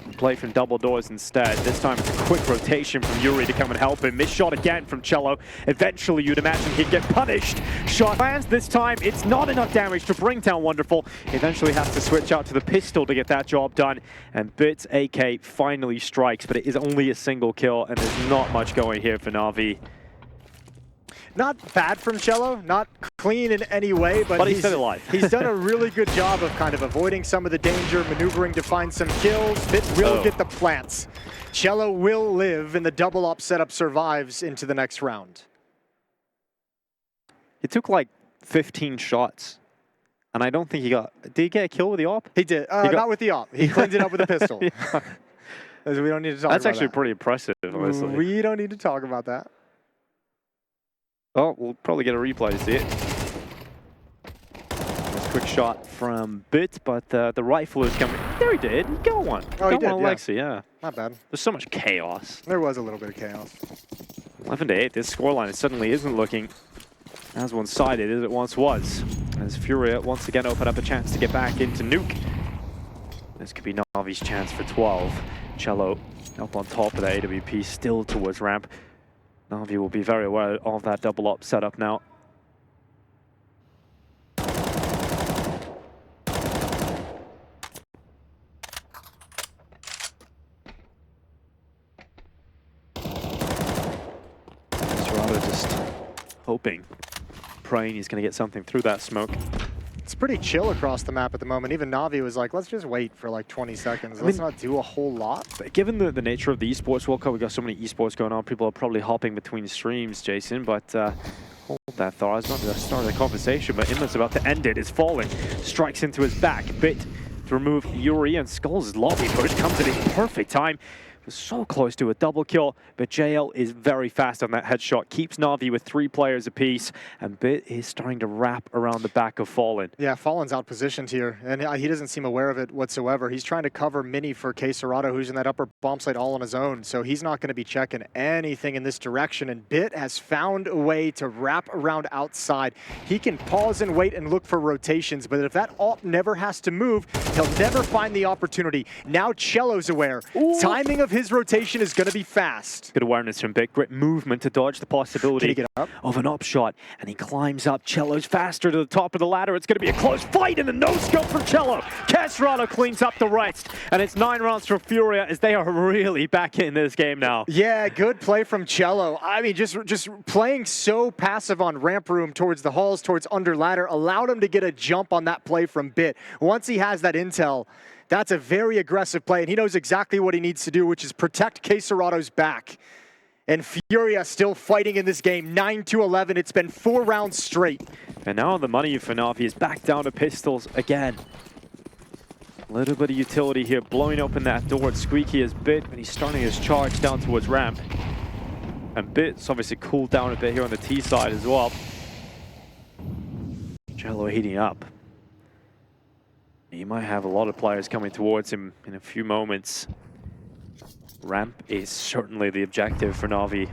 and play from double doors instead. This time it's a quick rotation from Yuri to come and help him. Missed shot again from Cello. Eventually you'd imagine he'd get punished. Shot lands. This time it's not enough damage to bring down Wonderful. He eventually has to switch out to the pistol to get that job done. And Bit's AK finally strikes, but it is only a single kill, and there's not much going here for Na'Vi. Not bad from Cello, not clean in any way, but he's still alive. He's done a really good job of kind of avoiding some of the danger, maneuvering to find some kills. Bit will get the plants. Cello will live, and the double op setup survives into the next round. He took like 15 shots And I don't think he got... Did he get a kill with the AWP? He did. Not with the AWP. He cleaned it up with a pistol. Yeah. We don't need to talk about that. That's actually pretty impressive, honestly. We don't need to talk about that. Oh, we'll probably get a replay to see it. Nice quick shot from Bit, but the rifle is coming. There he did. Go on. Oh, he Go did, on, yeah. Alexi, yeah. Not bad. There's so much chaos. There was a little bit of chaos. 11-8. This scoreline suddenly isn't looking as one-sided as it once was. As FURIA once again open up a chance to get back into Nuke. This could be Navi's chance for 12. Cello up on top of the AWP, still towards ramp. Navi will be very aware of that double up setup now. Serrano just hoping, praying he's going to get something through that smoke. It's pretty chill across the map at the moment. Even Navi was like, let's just wait for like 20 seconds. Let's not do a whole lot. But given the nature of the Esports World Cup, we've got so many esports going on, people are probably hopping between streams, Jason, but hold that thought. I was not going to start the conversation, but Inlet's about to end it. It's falling, strikes into his back. Bit to remove Yuri, and Skull's lobby push comes at a perfect time. So close to a double kill, but JL is very fast on that headshot, keeps Navi with 3 players apiece, and Bit is starting to wrap around the back of Fallen. Yeah, Fallen's outpositioned here, and he doesn't seem aware of it whatsoever. He's trying to cover Mini for Serrano, who's in that upper bomb site all on his own, so he's not going to be checking anything in this direction, and Bit has found a way to wrap around outside. He can pause and wait and look for rotations, but if that AWP never has to move, he'll never find the opportunity. Now Cello's aware. Ooh. Timing of his rotation is going to be fast. Good awareness from Bit. Great movement to dodge the possibility of an up shot. And he climbs up. Cello's faster to the top of the ladder. It's going to be a close fight and a no-scope from Cello. Serrano cleans up the rest. And it's 9 rounds for FURIA as they are really back in this game now. Yeah, good play from Cello. I mean, just playing so passive on ramp room towards the halls, towards under ladder, allowed him to get a jump on that play from Bit. Once he has that intel, that's a very aggressive play, and he knows exactly what he needs to do, which is protect Serrano's back. And FURIA still fighting in this game, 9-11. It's been 4 rounds straight. And now the money for Navi is back down to pistols again. A little bit of utility here, blowing open that door at Squeaky as Bit, and he's starting his charge down towards ramp. And Bit's obviously cooled down a bit here on the T side as well. Cello heating up. He might have a lot of players coming towards him in a few moments. Ramp is certainly the objective for Navi.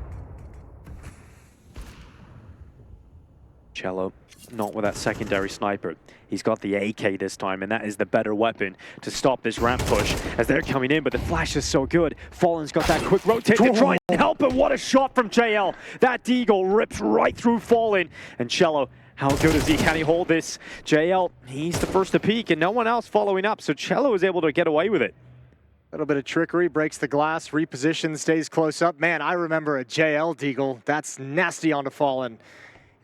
Cello, not with that secondary sniper. He's got the AK this time, and that is the better weapon to stop this ramp push as they're coming in, but the flash is so good. Fallen's got that quick rotate to try and help, and what a shot from JL. That deagle rips right through Fallen, and Cello, how good is he? Can he hold this? JL, he's the first to peek, and no one else following up, so Cello is able to get away with it. A little bit of trickery, breaks the glass, repositions, stays close up. Man, I remember a JL deagle. That's nasty onto Fallen.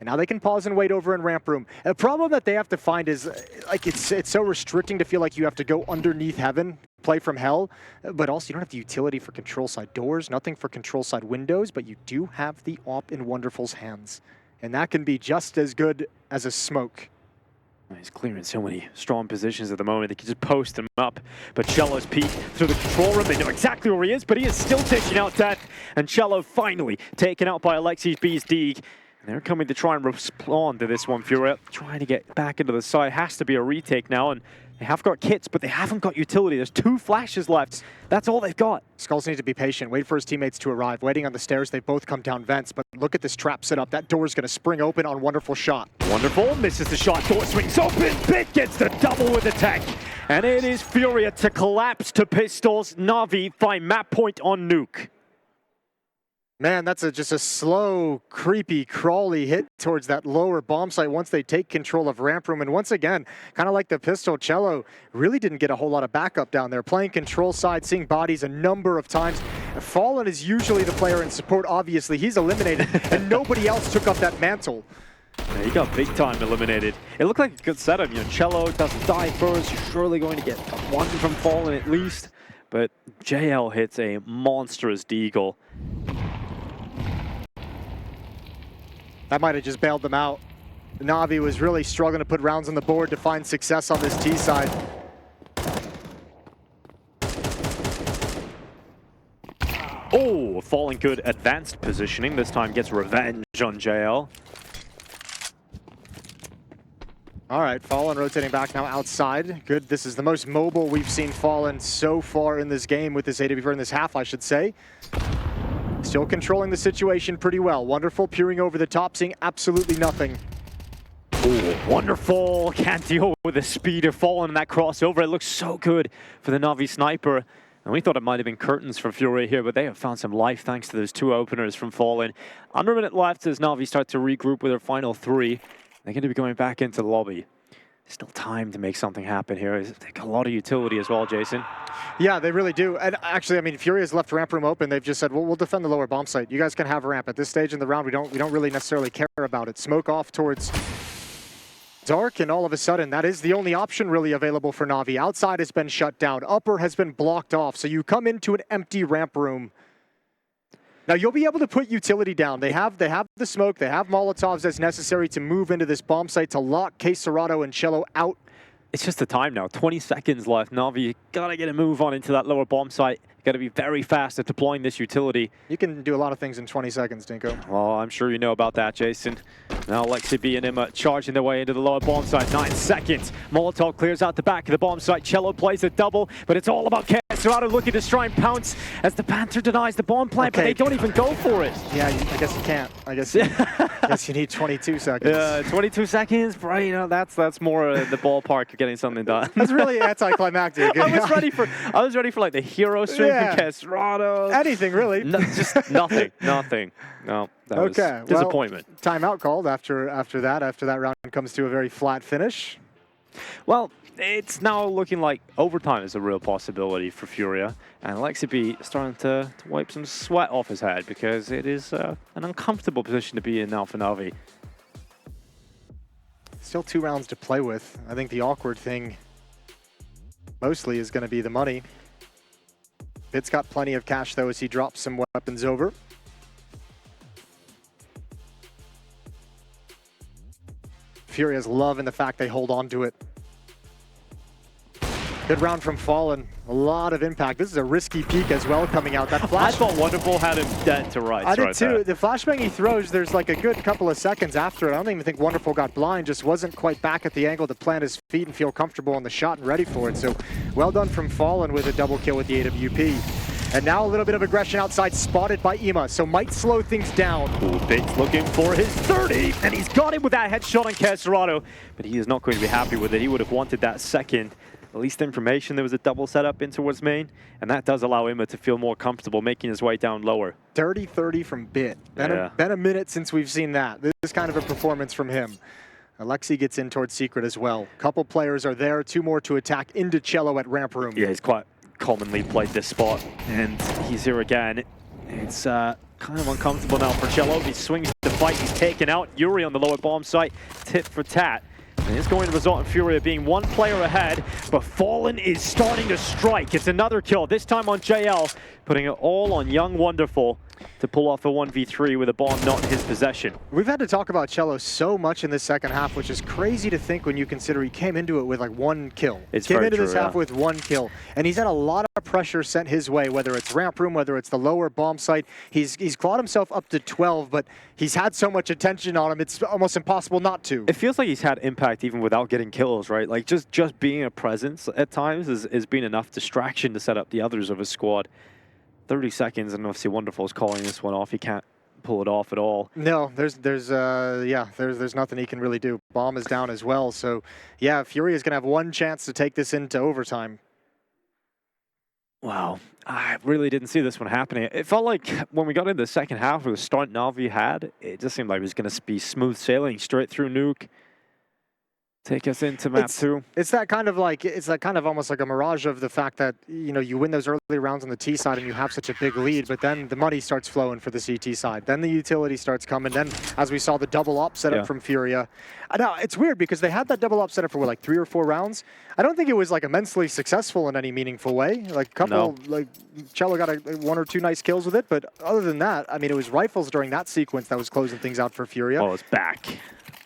And now they can pause and wait over in ramp room. The problem that they have to find is, like, it's so restricting to feel like you have to go underneath heaven, play from hell, but also you don't have the utility for control side doors, nothing for control side windows, but you do have the AWP in Wonderful's hands. And that can be just as good as a smoke. He's clearing so many strong positions at the moment. They can just post him up. But Cello's peeked through the control room. They know exactly where he is, but he is still dishing out death. And Cello finally taken out by Alexis B's Deeg. And they're coming to try and respond to this one. FURIA trying to get back into the side. Has to be a retake now. And they have got kits, but they haven't got utility. There's 2 flashes left. That's all they've got. Skulls need to be patient, wait for his teammates to arrive. Waiting on the stairs, they both come down vents, but look at this trap set up. That door is going to spring open on Wonderful shot. Wonderful misses the shot, door swings open. Bit gets the double with the tech. And it is FURIA to collapse to pistols. Navi find map point on Nuke. Man, that's just a slow, creepy, crawly hit towards that lower bomb site once they take control of ramp room. And once again, kind of like the pistol, Cello really didn't get a whole lot of backup down there. Playing control side, seeing bodies a number of times. Fallen is usually the player in support, obviously. He's eliminated, and nobody else took up that mantle. Yeah, he got big time eliminated. It looked like a good setup. You know, Cello doesn't die first. You're surely going to get one from Fallen at least. But JL hits a monstrous deagle. That might have just bailed them out. Navi was really struggling to put rounds on the board to find success on this T side. Oh, Fallen good advanced positioning. This time gets revenge on JL. All right, Fallen rotating back now outside. Good, this is the most mobile we've seen Fallen so far in this game with this AWP, in this half, I should say. Still controlling the situation pretty well. Wonderful, peering over the top, seeing absolutely nothing. Ooh, wonderful. Can't deal with the speed of Fallen in that crossover. It looks so good for the Navi sniper. And we thought it might have been curtains for FURIA here, but they have found some life thanks to those two openers from Fallen. Under a minute left as Navi start to regroup with their final three. They're going to be going back into the lobby. Still time to make something happen here. They got a lot of utility as well, Jason. Yeah, they really do. And actually, I mean, FURIA's left ramp room open. They've just said, well, we'll defend the lower bomb site. You guys can have a ramp. At this stage in the round, we don't really necessarily care about it. Smoke off towards dark, and all of a sudden, that is the only option really available for Navi. Outside has been shut down. Upper has been blocked off. So you come into an empty ramp room. Now you'll be able to put utility down. They have the smoke. They have Molotovs as necessary to move into this bomb site to lock Serato and Cello out. It's just the time now. 20 seconds left. Navi, gotta get a move on into that lower bomb site. Gotta be very fast at deploying this utility. You can do a lot of things in 20 seconds, Dinko. Well, I'm sure you know about that, Jason. Now Lexi B and Emma charging their way into the lower bomb site. 9 seconds. Molotov clears out the back of the bomb site. Cello plays a double, but it's all about Serato looking to try and pounce as the Panther denies the bomb plant, but they don't even go for it. Yeah, I guess you can't. I guess you need 22 seconds. Yeah, 22 seconds, right? You know, that's more the ballpark of getting something done. That's really anticlimactic. I was ready for like the hero stream from Serato. Anything really. No, just nothing. No, that was disappointment. Well, timeout called after that round comes to a very flat finish. Well, it's now looking like overtime is a real possibility for FURIA, and Lexi B starting to wipe some sweat off his head because it is an uncomfortable position to be in now for Navi. Still 2 rounds to play with. I think the awkward thing mostly is going to be the money. Bit's got plenty of cash though as he drops some weapons over. FURIA's loving the fact they hold on to it. Good round from Fallen. A lot of impact. This is a risky peek as well coming out. That flash. I thought Wonderful had him dead to rights. I did too. The flashbang he throws, there's like a good couple of seconds after it. I don't even think Wonderful got blind. Just wasn't quite back at the angle to plant his feet and feel comfortable on the shot and ready for it. So well done from Fallen with a double kill with the AWP. And now a little bit of aggression outside, spotted by Ema, so might slow things down. Ooh, Bit's looking for his 30, and he's got it with that headshot on Serato, but he is not going to be happy with it. He would have wanted that second. At least information, there was a double setup in towards main, and that does allow Emma to feel more comfortable making his way down lower. Dirty 30 from Bit. Been a minute since we've seen that. This is kind of a performance from him. Alexi gets in towards Secret as well. Couple players are there, 2 more to attack into Cello at ramp room. Yeah, he's quite commonly played this spot, and he's here again. It's kind of uncomfortable now for Cello. He swings the fight, he's taken out. Yuri on the lower bomb site, tit for tat. And it's going to result in FURIA being 1 player ahead, but Fallen is starting to strike. It's another kill, this time on JL, putting it all on young Wonderful to pull off a 1v3 with a bomb not in his possession. We've had to talk about Cello so much in this second half, which is crazy to think when you consider he came into it with like 1 kill. Came into this half with 1 kill, and he's had a lot of pressure sent his way, whether it's ramp room, whether it's the lower bomb site. He's clawed himself up to 12, but he's had so much attention on him, it's almost impossible not to. It feels like he's had impact even without getting kills, right? Like just being a presence at times has been enough distraction to set up the others of his squad. 30 seconds, and obviously Wonderful's calling this one off. He can't pull it off at all. No, there's nothing he can really do. Bomb is down as well, so yeah, FURIA is going to have 1 chance to take this into overtime. Wow, I really didn't see this one happening. It felt like when we got into the second half with the start Navi had, it just seemed like it was going to be smooth sailing straight through Nuke. Take us into map 2. It's that kind of like, it's that kind of almost like a mirage of the fact that, you know, you win those early rounds on the T side and you have such a big lead, but then the money starts flowing for the CT side. Then the utility starts coming. Then, as we saw, the double up setup from FURIA. Now, it's weird because they had that double up setup for, what, like 3 or 4 rounds? I don't think it was like immensely successful in any meaningful way. Like a couple, like Cello got 1 or 2 nice kills with it, but other than that, I mean, it was rifles during that sequence that was closing things out for FURIA. Oh, it's back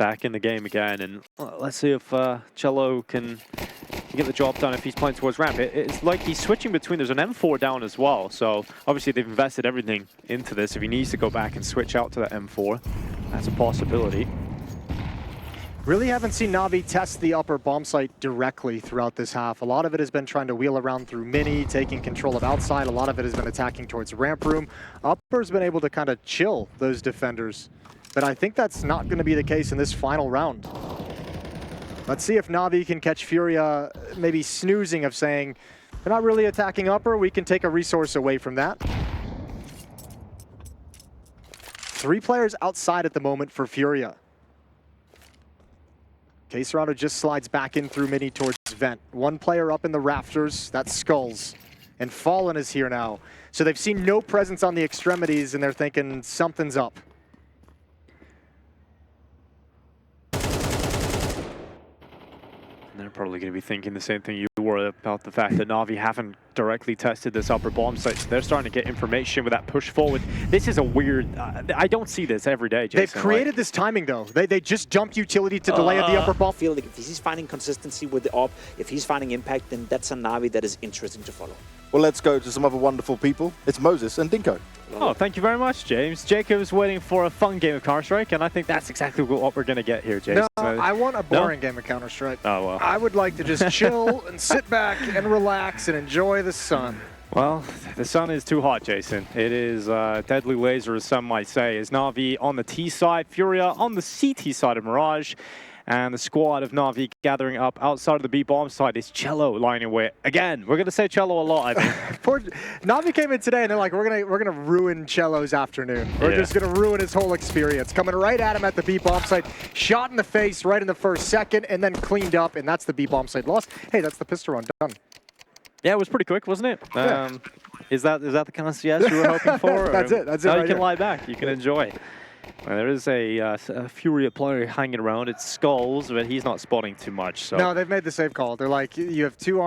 back in the game again, and let's see if Cello can get the job done if he's playing towards ramp. It's like he's switching between. There's an M4 down as well, so obviously they've invested everything into this. If he needs to go back and switch out to the M4, that's a possibility. Really haven't seen NAVI test the upper bomb site directly throughout this half. A lot of it has been trying to wheel around through mini, taking control of outside. A lot of it has been attacking towards ramp room. Upper's been able to kind of chill those defenders, but I think that's not going to be the case in this final round. Let's see if NAVI can catch FURIA maybe snoozing of saying, they're not really attacking upper, we can take a resource away from that. 3 players outside at the moment for FURIA. Esports just slides back in through mini towards vent. 1 player up in the rafters, that's Skulls. And Fallen is here now. So they've seen no presence on the extremities and they're thinking something's up. And they're probably going to be thinking the same thing you were about the fact that NAVI haven't directly tested this upper bomb site. So they're starting to get information with that push forward. This is a weird... I don't see this every day, Jason. They've created this timing, though. They just jumped utility to delay at the upper bomb. I feel like if he's finding consistency with the op, if he's finding impact, then that's a NAVI that is interesting to follow. Well, let's go to some other wonderful people. It's Moses and Dinko. Oh, thank you very much, James. Jacob's waiting for a fun game of Counter-Strike, and I think that's exactly what we're going to get here, Jason. No, I want a boring game of Counter-Strike. Oh, well. I would like to just chill and sit back and relax and enjoy the sun. Well, the sun is too hot, Jason. It is deadly laser, as some might say. Is NAVI on the T side, FURIA on the CT side of Mirage, and the squad of NAVI gathering up outside of the B bomb side is Cello lining away. Again, we're going to say Cello a lot, I think. Poor NAVI came in today and they're like, we're gonna ruin Cello's afternoon. We're just gonna ruin his whole experience. Coming right at him at the B bomb site, shot in the face right in the first second, and then cleaned up, and that's the B bomb site loss. Hey, that's the pistol run done. Yeah, it was pretty quick, wasn't it? Yeah. Is that the kind of CS you were hoping for? That's it. That's it. Now right you can here. lie back. You can enjoy. There is a FURIA player hanging around. It's Skulls, but he's not spotting too much. So. No, they've made the safe call. They're like, you have 2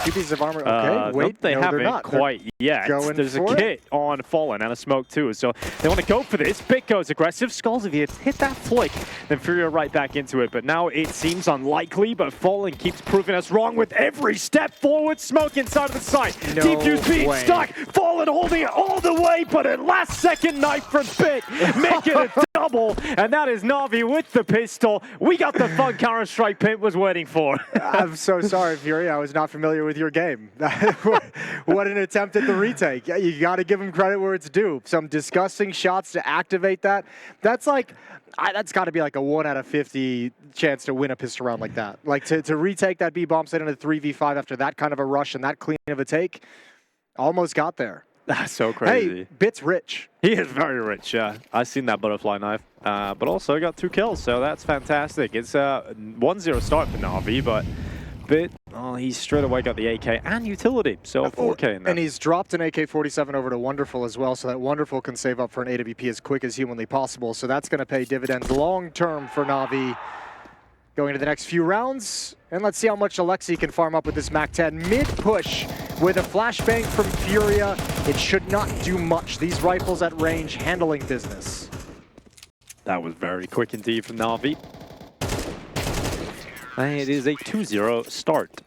pieces of armor. Okay, wait, nope, they no, haven't they're not. quite yet. There's a kit on Fallen and a smoke too, so they want to go for this. Bit goes aggressive. Skulls, if he had hit that flick, then FURIA right back into it. But now it seems unlikely, but Fallen keeps proving us wrong with every step forward. Smoke inside of the site. No Defuse being way. stuck. Fallen holding it all the way, but a last second knife from Bit, making it a double. And that is NAVI with the pistol. We got the fun Counter-Strike Pimp was waiting for. I'm so sorry, Fury. I was not familiar with your game. What an attempt at the retake. You got to give him credit where it's due. Some disgusting shots to activate that. That's like, that's got to be like a 1 out of 50 chance to win a pistol round like that. Like to retake that B bomb set in a 3v5 after that kind of a rush and that clean of a take, almost got there. That's so crazy. Hey, Bit's rich. He is very rich, yeah. I've seen that butterfly knife, but also got 2 kills, so that's fantastic. It's a 1-0 start for NAVI, but Bit, he's straight away got the AK and utility, so 4K in there. And he's dropped an AK-47 over to Wonderful as well, so that Wonderful can save up for an AWP as quick as humanly possible. So that's going to pay dividends long-term for NAVI going into the next few rounds. And let's see how much Alexi can farm up with this MAC-10. Mid-push with a flashbang from FURIA. It should not do much. These rifles at range handling business. That was very quick indeed from NAVI. And it is a 2-0 start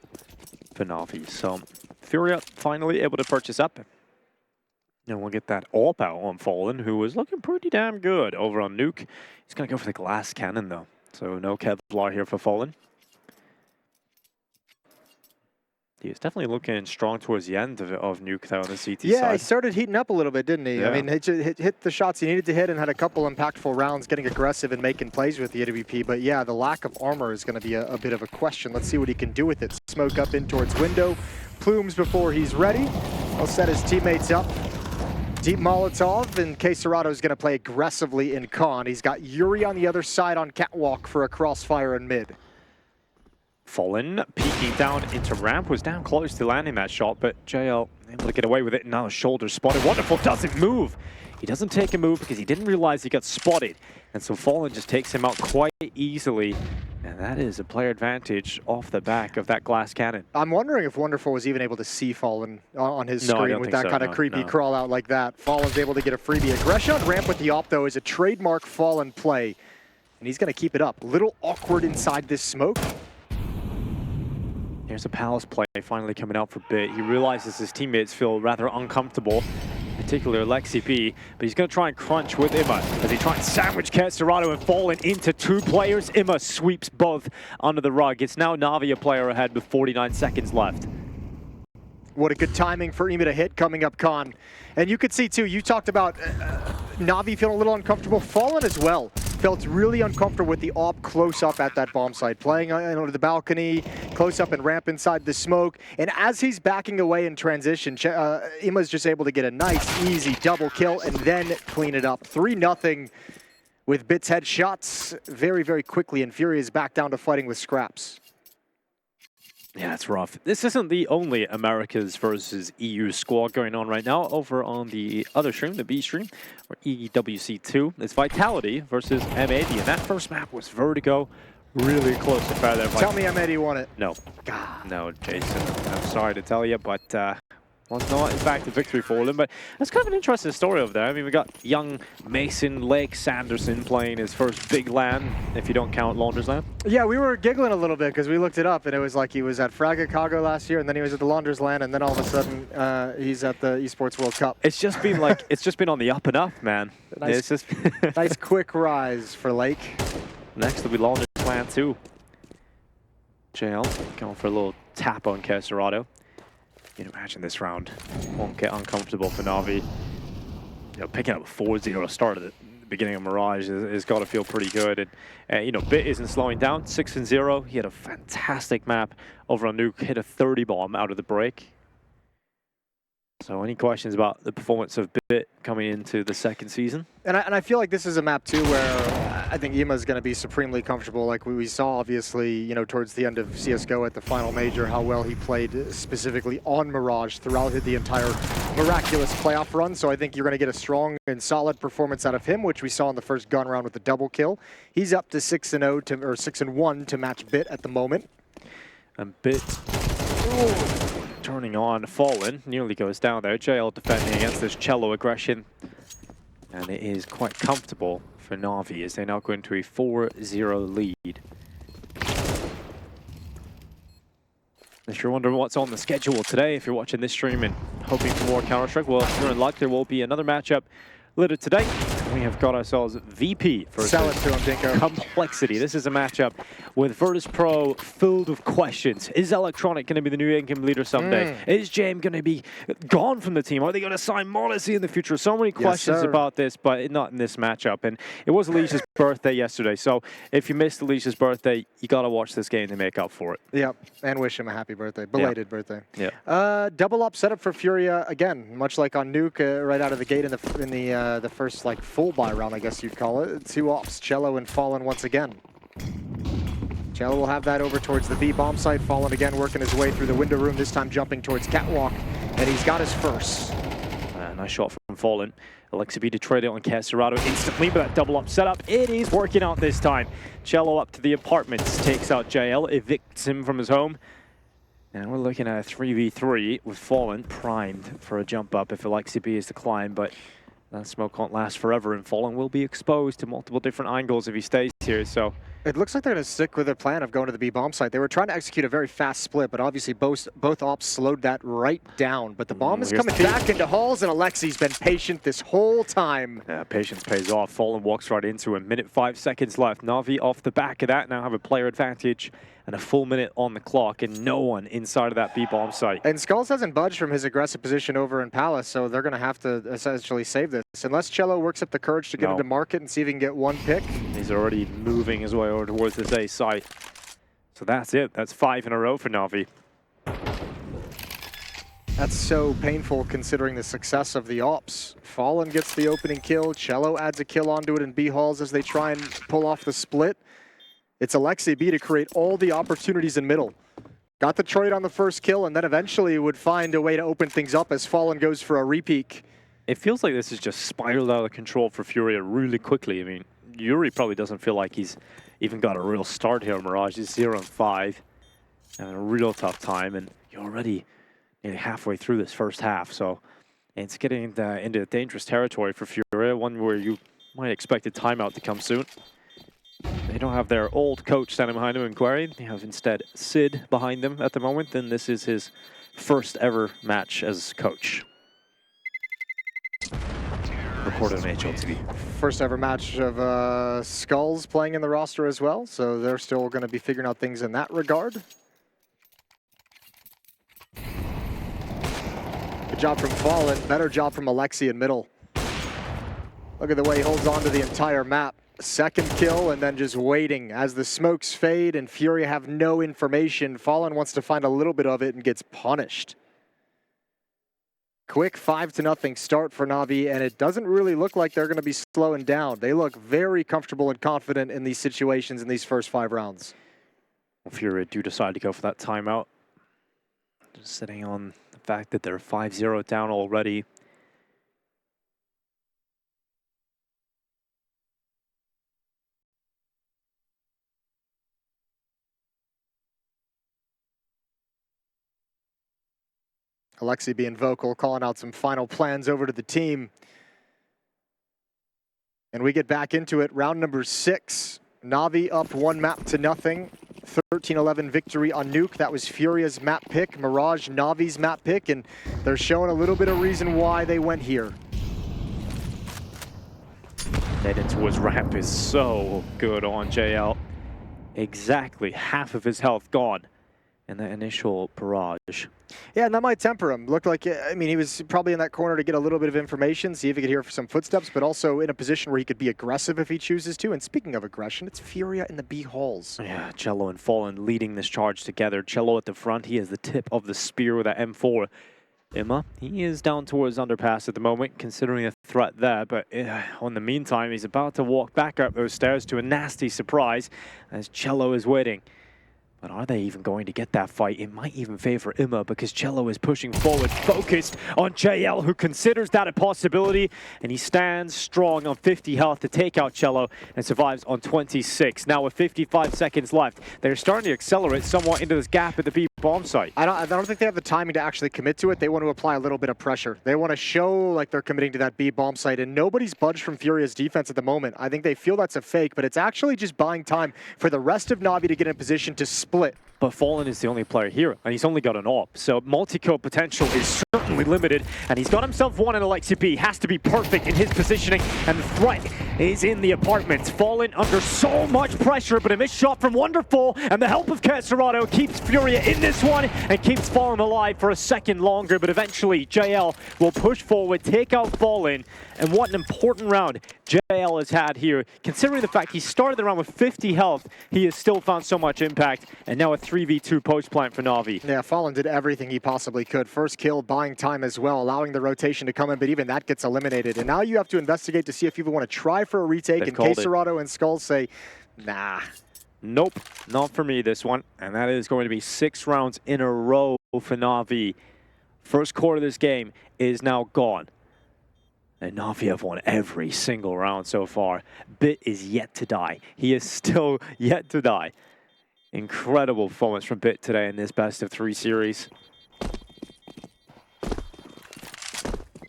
for NAVI. So FURIA finally able to purchase up. And we'll get that AWP out on Fallen, who was looking pretty damn good over on Nuke. He's going to go for the glass cannon, though. So no Kevlar here for Fallen. He was definitely looking strong towards the end of Nuke, though, on the CT side. Yeah, he started heating up a little bit, didn't he? Yeah. I mean, hit the shots he needed to hit and had a couple impactful rounds, getting aggressive and making plays with the AWP. But yeah, the lack of armor is going to be a bit of a question. Let's see what he can do with it. Smoke up in towards window. Plumes before he's ready. He'll set his teammates up. Deep Molotov, and Esports is going to play aggressively in con. He's got Yuri on the other side on catwalk for a crossfire in mid. Fallen peeking down into ramp, was down close to landing that shot, but JL able to get away with it. Now shoulder spotted. Wonderful doesn't move. He doesn't take a move because he didn't realize he got spotted. And so Fallen just takes him out quite easily. And that is a player advantage off the back of that glass cannon. I'm wondering if Wonderful was even able to see Fallen on his screen with that kind of creepy crawl out like that. Fallen's able to get a freebie. Aggression on ramp with the op, though, is a trademark Fallen play. and he's going to keep it up. Little awkward inside this smoke. Here's a Palace play finally coming out for Bit. He realizes his teammates feel rather uncomfortable, particularly Alexi B, but he's going to try and crunch with Imma as he tries and sandwich Kestorado and falling into two players. Imma sweeps both under the rug. It's now NAVI a player ahead with 49 seconds left. What a good timing for Imma to hit coming up, Khan. And you could see, too, you talked about NAVI feeling a little uncomfortable. Fallen as well felt really uncomfortable with the AWP close up at that bomb site, playing on the balcony, close up and ramp inside the smoke. And as he's backing away in transition, Imma's just able to get a nice, easy double kill and then clean it up. 3-0 with Bit's headshots very, very quickly, and FURIA is back down to fighting with scraps. Yeah, it's rough. This isn't the only Americas versus EU squad going on right now. Over on the other stream, the B stream, or EWC 2, it's Vitality versus M80. And that first map was Vertigo. Really close affair there. Tell me M80 won it. No. God. No, Jason. I'm sorry to tell you, but was not, in fact, a victory for them. But that's kind of an interesting story over there. I mean, we got young Mason Lake Sanderson playing his first big LAN, if you don't count Launders LAN. Yeah, we were giggling a little bit because we looked it up, and it was like he was at Chicago last year, and then he was at the Launders LAN, and then all of a sudden he's at the Esports World Cup. It's just been like, it's just been on the up and up, man. Nice, it's just nice quick rise for Lake. Next will be Launders LAN too. JL going for a little tap on Kestorado. You can imagine this round won't get uncomfortable for NAVI. You know, picking up a 4-0 start at the beginning of Mirage has got to feel pretty good. And you know, Bit isn't slowing down. 6-0. He had a fantastic map over on Nuke. Hit a 30 bomb out of the break. So any questions about the performance of Bit coming into the second season? And I feel like this is a map too where I think Imma's going to be supremely comfortable. Like we saw, obviously, you know, towards the end of CSGO at the final major, how well he played specifically on Mirage throughout the entire miraculous playoff run. So I think you're going to get a strong and solid performance out of him, which we saw in the first gun round with the double kill. He's up to 6-0 to, or 6-1 to match Bit at the moment. And Bit turning on Fallen, nearly goes down there. JL defending against this Cello aggression. And it is quite comfortable for NAVI as they now go into a 4-0 lead. If you're wondering what's on the schedule today, if you're watching this stream and hoping for more Counter-Strike, well, if you're in luck, there will be another matchup later today. We have got ourselves VP versus Sell it to him, Dinko. Complexity. This is a matchup with Virtus Pro filled with questions. Is Electronic going to be the new income leader someday? Is James going to be gone from the team? Are they going to sign Morrissey in the future? So many questions about this, but not in this matchup. And it was Alicia's birthday yesterday, so if you missed Alicia's birthday, you got to watch this game to make up for it. Yep, and wish him a happy birthday, belated birthday. Yeah. Double up setup for FURIA again, much like on Nuke, right out of the gate in the first like full buy round, I guess you'd call it. Two ops, Cello and Fallen once again. Cello will have that over towards the B bomb site. Fallen again working his way through the window room, this time jumping towards Catwalk, and he's got his first. Nice shot from Fallen. Alexi B to trade it on Kestorado instantly, but that double up setup, it is working out this time. Cello up to the apartments, takes out JL, evicts him from his home. And we're looking at a 3v3 with Fallen primed for a jump up if Alexi B is to climb, but that smoke can't last forever, and Fallen will be exposed to multiple different angles if he stays here, so. It looks like they're going to stick with their plan of going to the B bomb site. They were trying to execute a very fast split, but obviously both ops slowed that right down. But the bomb is coming back into halls, and Alexi's been patient this whole time. Yeah, patience pays off. Fallen walks right into him. Minute 5 seconds left. NAVI off the back of that now have a player advantage and a full minute on the clock, and no one inside of that B bomb site. And Skulls hasn't budged from his aggressive position over in Palace, so they're going to have to essentially save this. Unless Cello works up the courage to get into market and see if he can get one pick. He's already moving his way over towards this A site. So that's it. That's 5 in a row for NAVI. That's so painful considering the success of the ops. Fallen gets the opening kill. Cello adds a kill onto it in B halls as they try and pull off the split. It's Alexi B to create all the opportunities in middle. Got the trade on the first kill, and then eventually would find a way to open things up as Fallen goes for a repeat. It feels like this is just spiraled out of control for FURIA really quickly. I mean, Yuri probably doesn't feel like he's even got a real start here. Mirage is 0-5, and a real tough time, and you're already nearly halfway through this first half, so it's getting into dangerous territory for FURIA, one where you might expect a timeout to come soon. They don't have their old coach standing behind them in Query. They have instead Sid behind them at the moment, and this is his first ever match as coach. Recorded on HLTV. First ever match of Skulls playing in the roster as well, so they're still going to be figuring out things in that regard. Good job from Fallen, better job from Alexi in middle. Look at the way he holds on to the entire map. Second kill and then just waiting as the smokes fade and FURIA have no information. Fallen wants to find a little bit of it and gets punished. Quick 5-0 start for NAVI, and it doesn't really look like they're going to be slowing down. They look very comfortable and confident in these situations in these first 5 rounds. Well, FURIA do decide to go for that timeout. Just sitting on the fact that they're 5-0 down already. Alexi being vocal, calling out some final plans over to the team. And we get back into it. Round number 6. NAVI up 1-0. 13-11 victory on Nuke. That was FURIA's map pick. Mirage, NAVI's map pick. And they're showing a little bit of reason why they went here. Dead in towards ramp is so good on JL. Exactly half of his health gone in that initial barrage. Yeah, and that might temper him. Looked like, I mean, he was probably in that corner to get a little bit of information, see if he could hear some footsteps, but also in a position where he could be aggressive if he chooses to. And speaking of aggression, it's FURIA in the B halls. Yeah, Cello and Fallen leading this charge together. Cello at the front, he has the tip of the spear with that M4. Imma, he is down towards underpass at the moment, considering a threat there, but on the meantime, he's about to walk back up those stairs to a nasty surprise as Cello is waiting. But are they even going to get that fight? It might even favor Imma because Cello is pushing forward, focused on JL, who considers that a possibility, and he stands strong on 50 health to take out Cello and survives on 26. Now with 55 seconds left, they're starting to accelerate somewhat into this gap at the B bomb site. I don't think they have the timing to actually commit to it. They want to apply a little bit of pressure. They want to show like they're committing to that B bomb site, and nobody's budged from FURIA's defense at the moment. I think they feel that's a fake, but it's actually just buying time for the rest of NAVI to get in position to split. But Fallen is the only player here, and he's only got an AWP, so multi-kill potential is certainly limited, and he's got himself one in Alexi B. Has to be perfect in his positioning, and the threat is in the apartments. Fallen under so much pressure, but a missed shot from Wonderful, and the help of Castorado keeps FURIA in this one, and keeps Fallen alive for a second longer, but eventually JL will push forward, take out Fallen, and what an important round JL has had here. Considering the fact he started the round with 50 health, he has still found so much impact, and now a 3v2 post plant for NAVI. Yeah, Fallen did everything he possibly could. First kill, buying time as well, allowing the rotation to come in, but even that gets eliminated. And now you have to investigate to see if you even want to try for a retake. They've and called Castorado and Skulls say, nah. Nope, not for me this one. And that is going to be 6 rounds in a row for NAVI. First quarter of this game is now gone. And NAVI have won every single round so far. Bit is yet to die. He is still yet to die. Incredible performance from Bit today in this best of 3 series.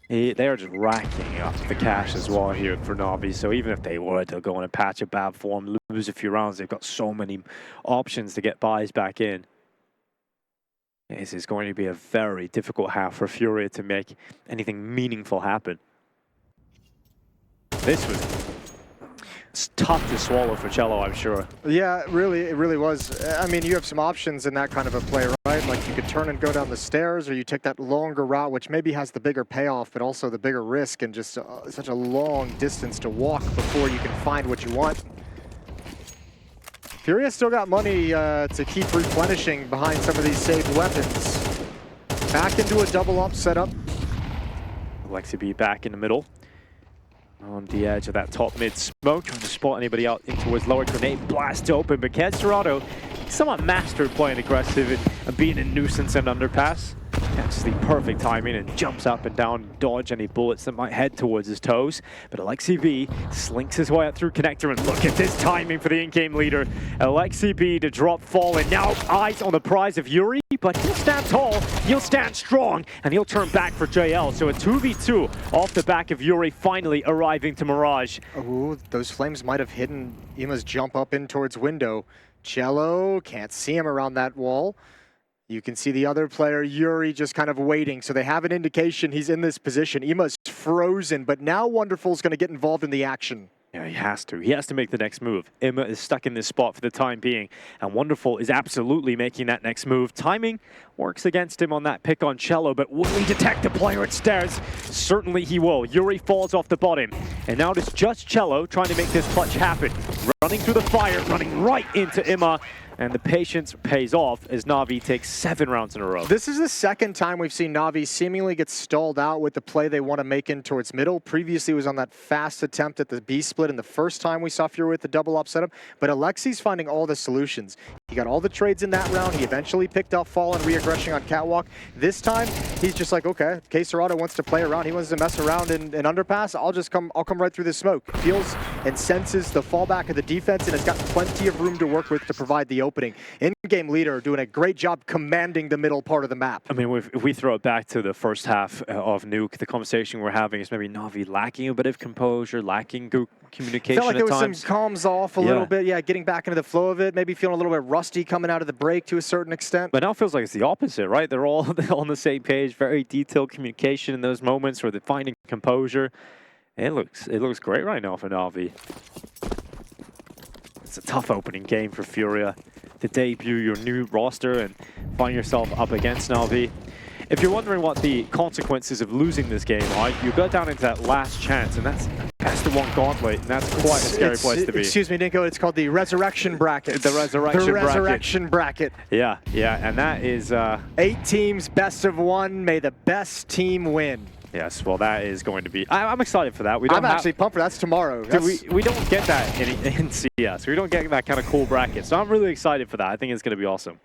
They are just racking up the cash as well here for NAVI. So even if they were to go in a patch of bad form, lose a few rounds, they've got so many options to get buys back in. This is going to be a very difficult half for FURIA to make anything meaningful happen. This was tough to swallow for Cello, I'm sure. Yeah, it really was. I mean, you have some options in that kind of a play, right? Like you could turn and go down the stairs, or you take that longer route, which maybe has the bigger payoff, but also the bigger risk, and just such a long distance to walk before you can find what you want. FURIA still got money to keep replenishing behind some of these saved weapons. Back into a double up setup. Alexi B back in the middle. On the edge of that top mid smoke, trying to spot anybody out in towards lower. Grenade blast open, but Castorado somewhat mastered playing aggressive and being a nuisance and underpass. Catches the perfect timing and jumps up and down, dodge any bullets that might head towards his toes. But Alexi B slinks his way out through connector, and look at this timing for the in-game leader. Alexi B to drop Fallen. Now eyes on the prize of Yuri, Alexi, but he'll stand tall, he'll stand strong, and he'll turn back for JL. So a 2v2 off the back of Yuri finally arriving to Mirage. Ooh, those flames might have hidden Ima's jump up in towards window. Cello can't see him around that wall. You can see the other player, Yuri, just kind of waiting. So they have an indication he's in this position. Ima's frozen, but now Wonderful's going to get involved in the action. Yeah, he has to. He has to make the next move. Ima is stuck in this spot for the time being, and Wonderful is absolutely making that next move. Timing works against him on that pick on Cello, but will he detect the player at stairs? Certainly he will. Yuri falls off the bottom, and now it's just Cello trying to make this clutch happen. Running through the fire, running right into Ima, and the patience pays off as Navi takes 7 rounds in a row. This is the second time we've seen Navi seemingly get stalled out with the play they want to make in towards middle. Previously, it was on that fast attempt at the B split, and the first time we saw Furia with the double up setup. But Alexi's finding all the solutions. He got all the trades in that round. He eventually picked off Fall and re-aggression on Catwalk. This time, he's just like, okay, K-Serrado wants to play around. He wants to mess around in underpass. I'll come right through the smoke. Feels and senses the fallback of the defense, and has got plenty of room to work with to provide the opening. In-game leader doing a great job commanding the middle part of the map. I mean, if we throw it back to the first half of Nuke, the conversation we're having is maybe Navi lacking a bit of composure, lacking communication Felt like at there was times. some calms off a little bit, yeah, getting back into the flow of it, maybe feeling a little bit rusty coming out of the break to a certain extent. But now it feels like it's the opposite, right? They're all on the same page, very detailed communication in those moments where they're finding composure. It looks great right now for Navi. It's a tough opening game for Furia to debut your new roster and find yourself up against Navi. If you're wondering what the consequences of losing this game are, you go down into that last chance, and that's best of 1 gauntlet, and that's quite a scary place to be. Excuse me, Nico, it's called the Resurrection Bracket. The Resurrection Bracket. Yeah, and that is... 8 teams, best of 1, may the best team win. Yes, well, that is going to be... I'm excited for that. I'm actually pumped for that. That's tomorrow. Dude, we don't get that in CS. We don't get that kind of cool bracket, so I'm really excited for that. I think it's going to be awesome.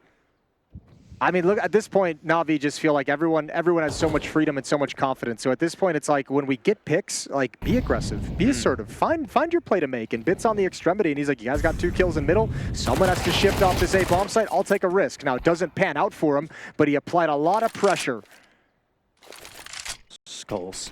I mean, look, at this point, Navi just feel like everyone has so much freedom and so much confidence. So at this point, it's like when we get picks, like, be aggressive, be assertive, find your play to make. And Bit's on the extremity, and he's like, you guys got 2 kills in middle. Someone has to shift off this A bomb site. I'll take a risk. Now, it doesn't pan out for him, but he applied a lot of pressure. Skulls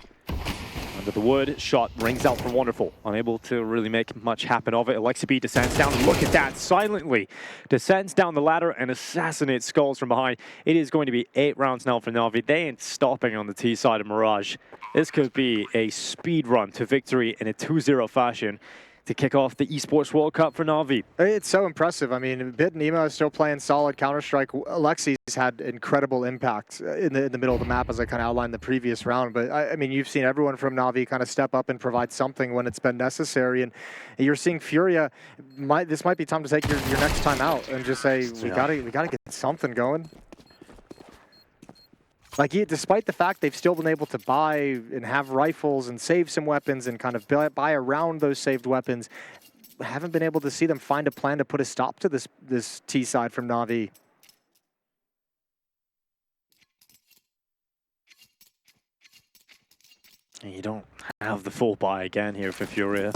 under the wood, shot rings out from Wonderful, unable to really make much happen of it. Alexi B descends down, look at that, silently descends down the ladder and assassinates Skulls from behind. It is going to be 8 rounds now for Navi. They ain't stopping on the T side of Mirage. This could be a speed run to victory in a 2-0 fashion to kick off the Esports World Cup for Navi. It's so impressive. I mean, Bit and Emo is still playing solid Counter-Strike. Alexi's had incredible impact in the middle of the map, as I kind of outlined the previous round. But, I mean, you've seen everyone from Navi kind of step up and provide something when it's been necessary. And you're seeing Furia, this might be time to take your next time out and just say, we gotta get something going. Like, despite the fact they've still been able to buy and have rifles and save some weapons and kind of buy around those saved weapons, haven't been able to see them find a plan to put a stop to this T side from Navi. And you don't have the full buy again here for Furia.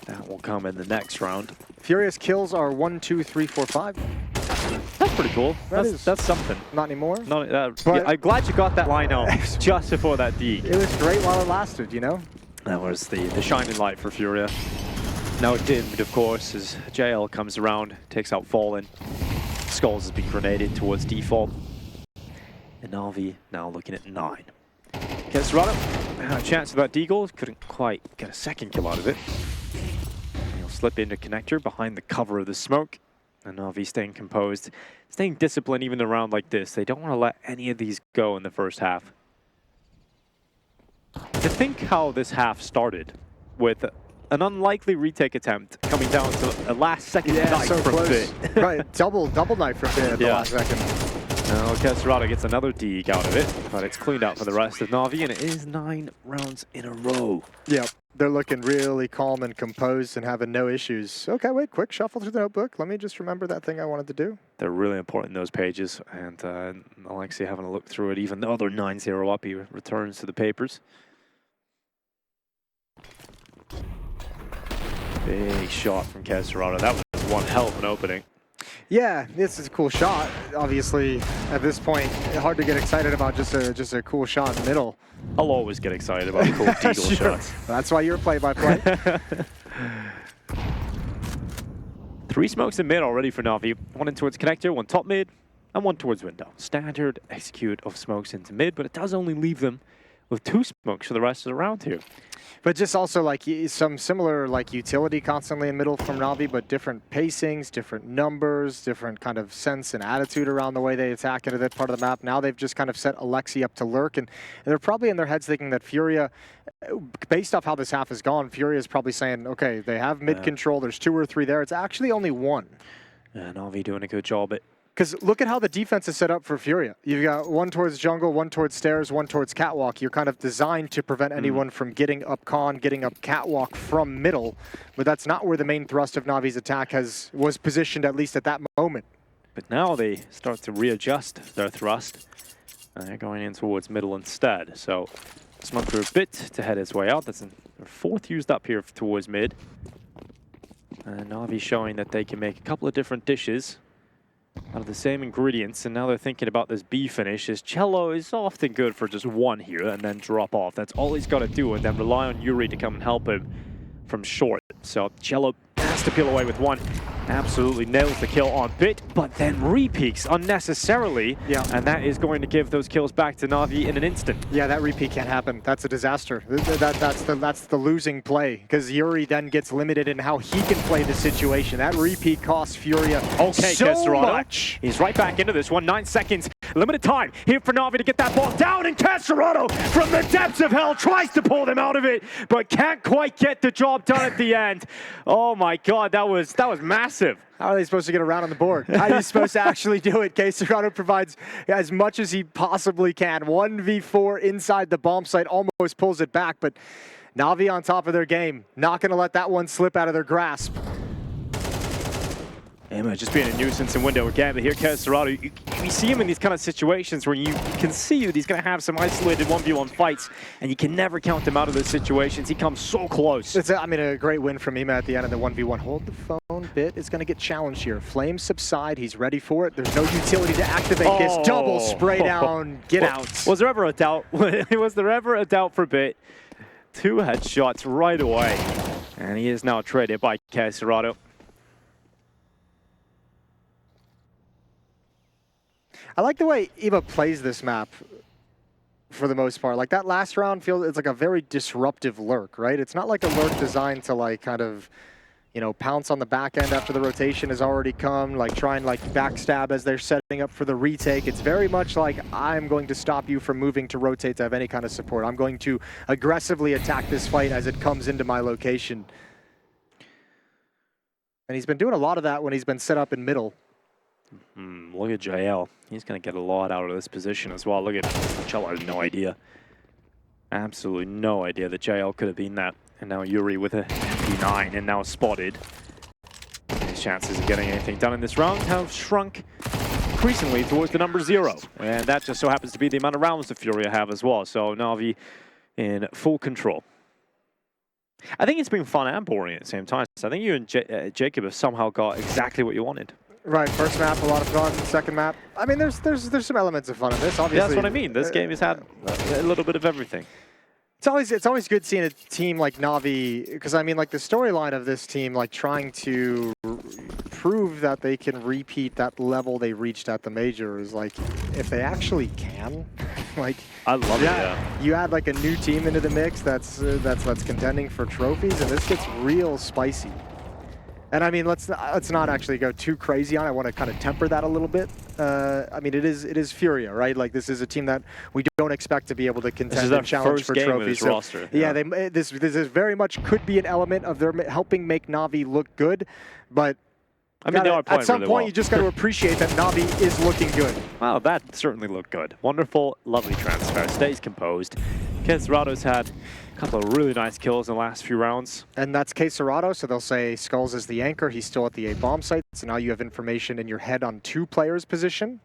That will come in the next round. Furia's kills are 1, 2, 3, 4, 5. That's pretty cool. That's something. Not anymore. Yeah, I'm glad you got that line out just before that deke. It was great while it lasted, you know? That was the shining light for Furia. Now dimmed, of course, as JL comes around, takes out Fallen. Skulls has been grenaded towards default. And Navi now looking at 9. Gets Rudder. Had a chance of that deagle, couldn't quite get a second kill out of it. He'll slip into connector behind the cover of the smoke. And Navi staying composed, staying disciplined even in a round like this. They don't want to let any of these go in the first half. To think how this half started with an unlikely retake attempt coming down to a last second knife so from close. Bit. Right, double knife from Bit at the last second. Now Kesserada gets another deke out of it, but it's cleaned out for the rest of Navi, and it is 9 rounds in a row. Yep, they're looking really calm and composed and having no issues. Okay, wait, quick shuffle through the notebook. Let me just remember that thing I wanted to do. They're really important, those pages, and Alexi having a look through it, even though they're 9-0 up, he returns to the papers. Big shot from Kesserada. That was one hell of an opening. Yeah, this is a cool shot. Obviously, at this point, hard to get excited about just a cool shot in the middle. I'll always get excited about cool deagle Sure. shots. That's why you're play-by-play. 3 smokes in mid already for Navi. 1 in towards connector, 1 top mid, and 1 towards window. Standard execute of smokes into mid, but it does only leave them with 2 smokes for the rest of the round here. But just also like some similar like utility constantly in middle from Navi, but different pacings, different numbers, different kind of sense and attitude around the way they attack into that part of the map. Now they've just kind of set Alexi up to lurk, and they're probably in their heads thinking that FURIA, based off how this half has gone, FURIA is probably saying, okay, they have mid control, there's 2 or 3 there. It's actually only 1. And Navi doing a good job at. Because look at how the defense is set up for FURIA. You've got 1 towards jungle, 1 towards stairs, 1 towards catwalk. You're kind of designed to prevent anyone from getting up con, getting up catwalk from middle, but that's not where the main thrust of Navi's attack was positioned, at least at that moment. But now they start to readjust their thrust, and they're going in towards middle instead. So smoke through a bit to head its way out. That's their 4th used up here towards mid. And Navi showing that they can make a couple of different dishes out of the same ingredients, and now they're thinking about this B finish. As Cello is often good for just 1 here and then drop off. That's all he's got to do, and then rely on Yuri to come and help him from short. So Cello has to peel away with 1. Absolutely nails the kill on Bit, but then repeaks unnecessarily. Yeah. And that is going to give those kills back to Navi in an instant. Yeah, that repeat can't happen. That's a disaster. That's the losing play, because Yuri then gets limited in how he can play the situation. That repeat costs FURIA so much. He's right back into this one. 9 seconds. Limited time here for Navi to get that ball down, and Castorado from the depths of hell tries to pull them out of it, but can't quite get the job done at the end. Oh my God, that was massive. How are they supposed to get around on the board? How are you supposed to actually do it? Castorado provides as much as he possibly can. 1v4 inside the bomb site, almost pulls it back, but Navi on top of their game. Not going to let that one slip out of their grasp. Emma just being a nuisance in window again, but here Castorado, you see him in these kind of situations where you can see that he's going to have some isolated 1v1 fights, and you can never count him out of those situations. He comes so close. It's a great win from Ema at the end of the 1v1. Hold the phone. Bit is going to get challenged here. Flames subside. He's ready for it. There's no utility to activate this. Double spray down. Get out. Was there ever a doubt? Was there ever a doubt for Bit? 2 headshots right away, and he is now traded by Castorado. I like the way Eva plays this map for the most part. Like that last round feels, it's like a very disruptive lurk, right? It's not like a lurk designed to like kind of, you know, pounce on the back end after the rotation has already come, like try and like backstab as they're setting up for the retake. It's very much like, I'm going to stop you from moving to rotate to have any kind of support. I'm going to aggressively attack this fight as it comes into my location. And he's been doing a lot of that when he's been set up in middle. Look at JL. He's going to get a lot out of this position as well. Look at Cello has no idea. Absolutely no idea that JL could have been that. And now Yuri with a MP9 and now spotted. His chances of getting anything done in this round have shrunk increasingly towards the number 0. And that just so happens to be the amount of rounds that FURIA have as well. So Navi in full control. I think it's been fun and boring at the same time. So I think you and Jacob have somehow got exactly what you wanted. Right, first map, a lot of fun. Second map, I mean, there's some elements of fun in this, obviously. Yeah, that's what I mean. This game has had a little bit of everything. It's always good seeing a team like Navi, because I mean, like the storyline of this team, like trying to prove that they can repeat that level they reached at the major is like, if they actually can, like, I love it. Yeah. You add like a new team into the mix that's contending for trophies, and this gets real spicy. And I mean, let's not actually go too crazy on it. I want to kind of temper that a little bit. I mean, it is FURIA, right? Like this is a team that we don't expect to be able to contend and challenge for trophies. So, roster. Yeah, this is very much could be an element of their helping make Navi look good, but I mean, at some point you just got to appreciate that Navi is looking good. Wow, that certainly looked good. Wonderful, lovely transfer. Stays composed. Castorado's had a couple of really nice kills in the last few rounds. And that's Castorado, so they'll say Skulls is the anchor. He's still at the A bomb site, so now you have information in your head on 2 players' position.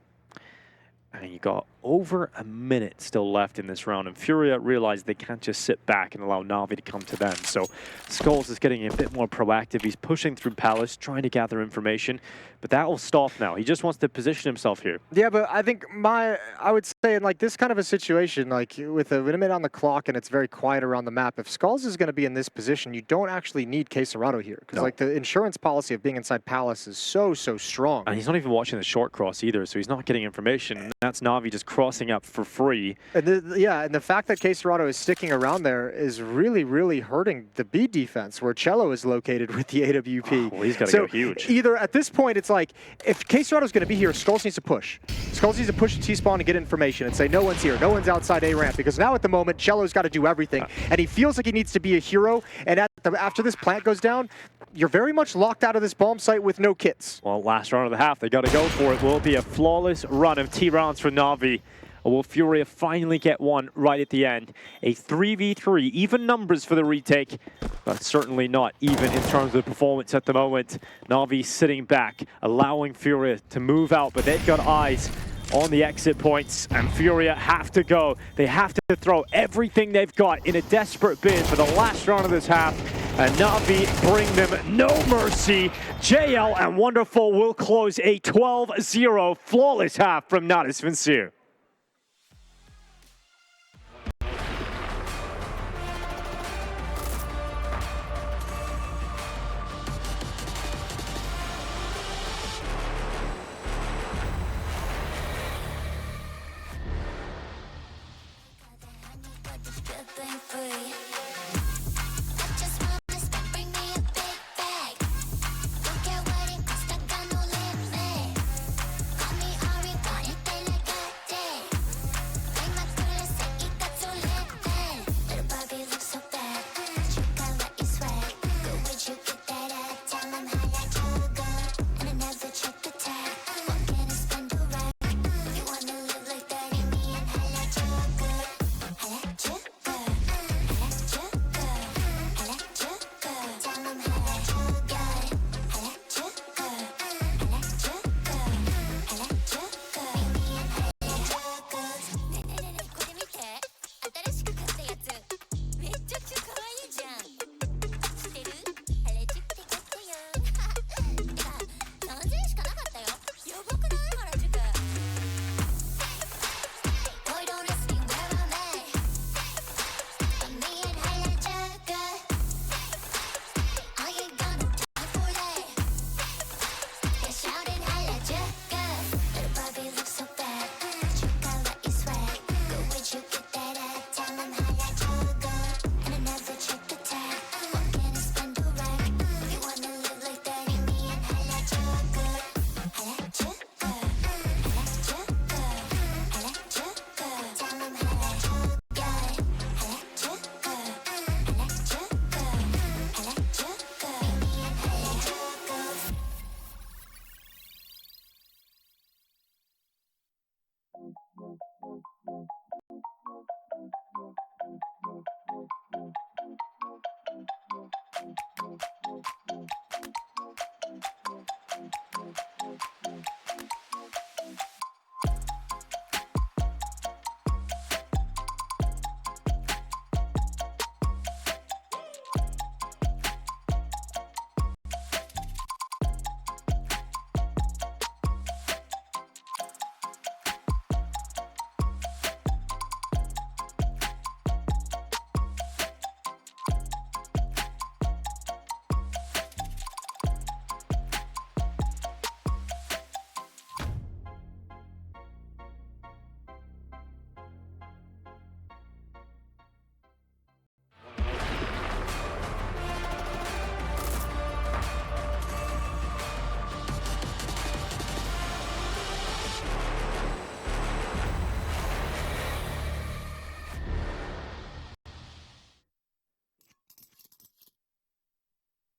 And you got over a minute still left in this round, and FURIA realized they can't just sit back and allow NAVI to come to them. So Skulls is getting a bit more proactive. He's pushing through Palace, trying to gather information, but that will stop now. He just wants to position himself here. Yeah, but I think I would say in like this kind of a situation, like with a minute on the clock and it's very quiet around the map, if Skulls is going to be in this position, you don't actually need Quesarado here. Because like the insurance policy of being inside Palace is so strong. And he's not even watching the short cross either, so he's not getting information. And that's NAVI just crossing up for free. And and the fact that Quesarado is sticking around there is really hurting the B defense, where Cello is located with the AWP. Well, he's got to go huge. Either at this point, it's like, if Quesarado's going to be here, Skulls needs to push. Skulls needs to push the T-spawn and get information and say, no one's here, no one's outside A-ramp, because now at the moment, Cello's got to do everything, and he feels like he needs to be a hero, and after this plant goes down, you're very much locked out of this bomb site with no kits. Well, last round of the half, they got to go for it. Will it be a flawless run of T rounds for NAVI? Or will FURIA finally get one right at the end? A 3v3, even numbers for the retake, but certainly not even in terms of performance at the moment. NAVI sitting back, allowing FURIA to move out, but they've got eyes on the exit points, and FURIA have to go. They have to throw everything they've got in a desperate bid for the last round of this half, and NAVI bring them no mercy. JL and Wonderful will close a 12-0 flawless half from Natus Vincere.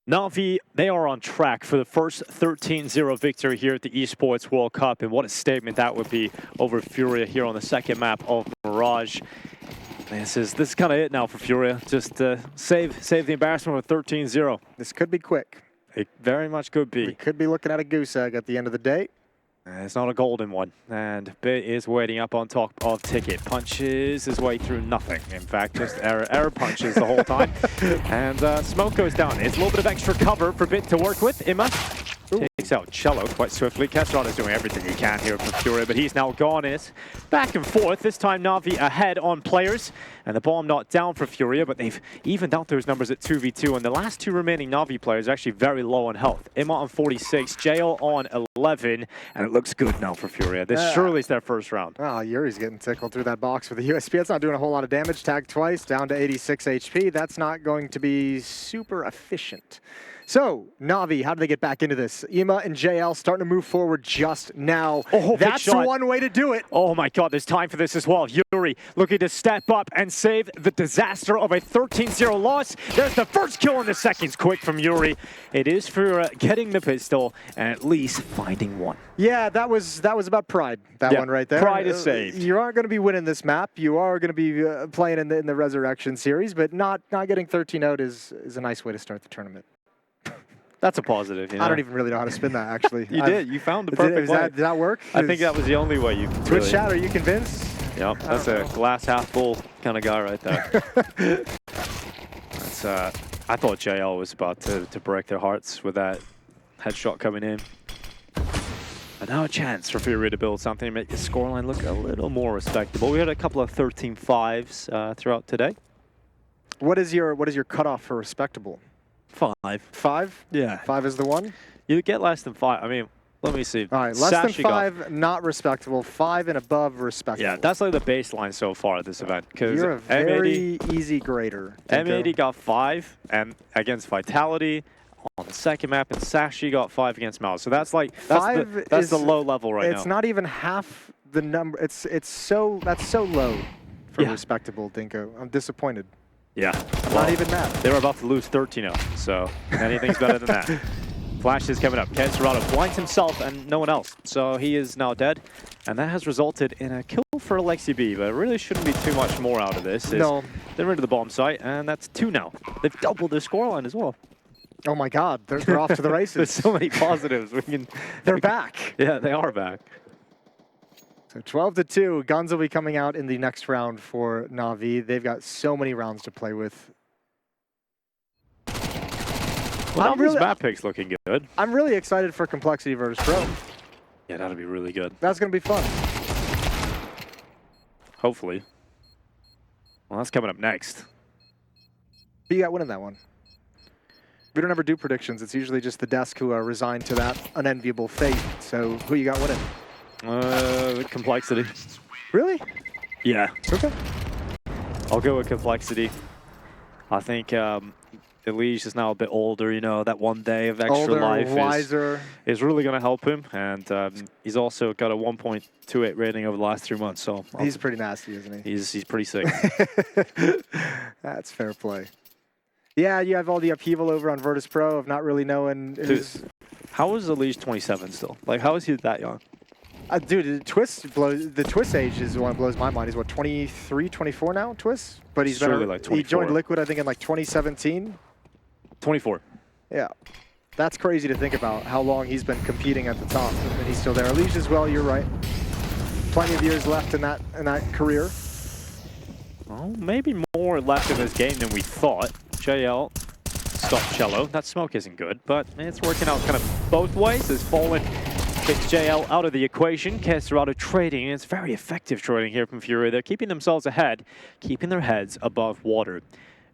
NAVI, they are on track for the first 13-0 victory here at the Esports World Cup, and what a statement that would be over FURIA here on the second map of Mirage. This is kind of it now for FURIA. Just save the embarrassment with 13-0. This could be quick. It very much could be. We could be looking at a goose egg at the end of the day. It's not a golden one, and Bit is waiting up on top of Ticket. Punches his way through nothing. In fact, just error punches the whole time. And smoke goes down. It's a little bit of extra cover for Bit to work with. Imma takes out Cello quite swiftly. Kestrad is doing everything he can here for FURIA, but he's now gone. It's back and forth. This time Navi ahead on players, and the bomb not down for FURIA, but they've evened out those numbers at 2v2, and the last two remaining Navi players are actually very low on health. Imma on 46, JL on 11, and it looks good now for FURIA. This surely is their first round. Oh, Yuri's getting tickled through that box with the USP. That's not doing a whole lot of damage. Tagged twice, down to 86 HP. That's not going to be super efficient. So, Navi, how do they get back into this? Imma and JL starting to move forward just now. Oh, that's one way to do it. Oh my god, there's time for this as well. Yuri looking to step up and save the disaster of a 13-0 loss. There's the first kill in the seconds quick from Yuri. It is for getting the pistol and at least finding one. Yeah, that was about pride, that one right there. Pride is saved. You aren't going to be winning this map. You are going to be playing in the Resurrection series, but not getting 13 out is a nice way to start the tournament. That's a positive, you know? I don't even really know how to spin that, actually. You did. You found the perfect way. Did that work? I think that was the only way you Twitch chat, are you convinced? Yep, that's a glass half full kind of guy right there. That's, I thought JL was about to break their hearts with that headshot coming in. But now a chance for FURIA to build something to make the scoreline look a little more respectable. We had a couple of 13-5s throughout today. What is your cutoff for respectable? 5. 5? Yeah. 5 is the one? You get less than 5. I mean, let me see. All right, less than 5, not respectable. 5 and above, respectable. Yeah, that's like the baseline so far at this event. You're a very easy grader. M80 got 5 and against Vitality on the second map, and Sashi got 5 against Mouse. So that's like that's the low level right now. It's not even half the number. That's so low for respectable, Dinko. I'm disappointed. Yeah. Not even that. They were about to lose 13-0, so anything's better than that. Flash is coming up. Kestrad blinds himself and no one else, so he is now dead. And that has resulted in a kill for Alexi B, but it really shouldn't be too much more out of this. No. They're into the bomb site, and that's 2 now. They've doubled their scoreline as well. Oh my god, they're off to the races. There's so many positives. They're back. Yeah, they are back. So 12-2, guns will be coming out in the next round for Navi. They've got so many rounds to play with. Well, Navi's map pick's looking good. I'm really excited for Complexity versus Pro. Yeah, that'll be really good. That's going to be fun. Hopefully. Well, that's coming up next. Who you got winning that one? We don't ever do predictions. It's usually just the desk who are resigned to that unenviable fate. So who you got winning? Complexity. Really? Yeah. Okay. I'll go with Complexity. I think Elige is now a bit older, you know, that one day of extra life wiser. Is really going to help him. And he's also got a 1.28 rating over the last 3 months. So he's pretty nasty, isn't he? He's pretty sick. That's fair play. Yeah, you have all the upheaval over on Virtus Pro of not really knowing. How is Elige 27 still? Like, how is he that young? Dude, the Twist age is the one that blows my mind. He's what, 23, 24 now, Twist? But he's been like 24. He joined Liquid, I think, in like 2017. 24. Yeah. That's crazy to think about how long he's been competing at the top, and he's still there. Elige as well, you're right. Plenty of years left in that career. Well, maybe more left in this game than we thought. JL stopped Cello. That smoke isn't good, but it's working out kind of both ways. As Fallen takes JL out of the equation. Kestrad trading, and it's very effective trading here from FURIA. They're keeping themselves ahead, keeping their heads above water.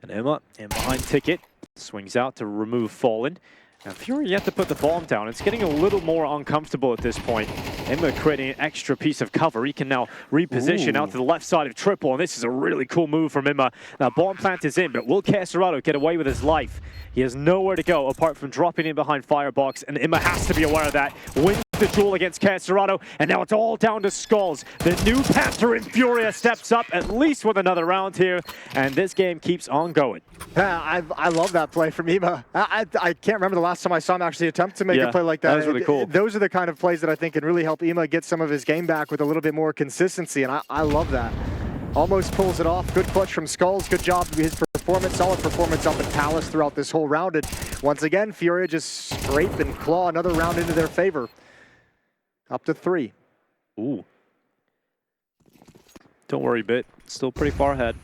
And Imma in behind Ticket swings out to remove Fallen. And FURIA yet to put the bomb down. It's getting a little more uncomfortable at this point. Imma creating an extra piece of cover. He can now reposition out to the left side of Triple, and this is a really cool move from Imma. Now, bomb plant is in, but will Kestrad get away with his life? He has nowhere to go apart from dropping in behind Firebox, and Imma has to be aware of that. Wins the duel against Kestrad, and now it's all down to Skulls. The new Panther in FURIA steps up at least with another round here, and this game keeps on going. Yeah, I love that play from Imma. I can't remember the last time I saw him actually attempt to make a play like that. That was really cool. Those are the kind of plays that I think can really help Imma get some of his game back with a little bit more consistency, and I love that. Almost pulls it off. Good clutch from Skulls. Good job with his performance. Solid performance up in Palace throughout this whole round. And once again, FURIA just scrape and claw another round into their favor. Up to 3. Ooh. Don't worry, Bit. Still pretty far ahead.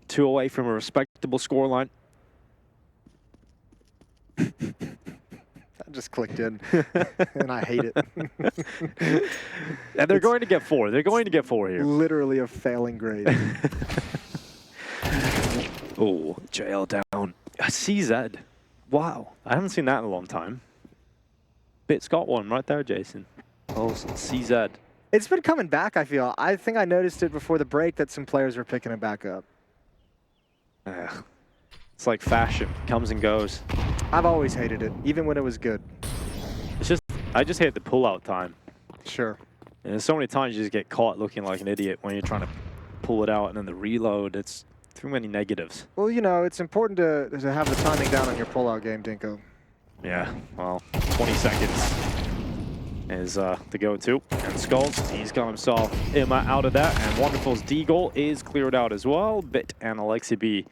2 away from a respectable scoreline. That just clicked in, and I hate it. And they're going to get 4. They're going to get 4 here. Literally a failing grade. Oh, JL down. A CZ. Wow. I haven't seen that in a long time. Bit's got one right there, Jason. Oh, CZ. It's been coming back, I feel. I think I noticed it before the break that some players were picking it back up. It's like fashion. Comes and goes. I've always hated it, even when it was good. It's just, I just hate the pull-out time. Sure. And there's so many times you just get caught looking like an idiot when you're trying to pull it out, and then the reload, it's too many negatives. Well, you know, it's important to have the timing down on your pull-out game, Dinko. Yeah, well, 20 seconds is the go-to. And Skulls, he's got himself Emma out of that, and Wonderful's D-goal is cleared out as well. Bit and Alexi B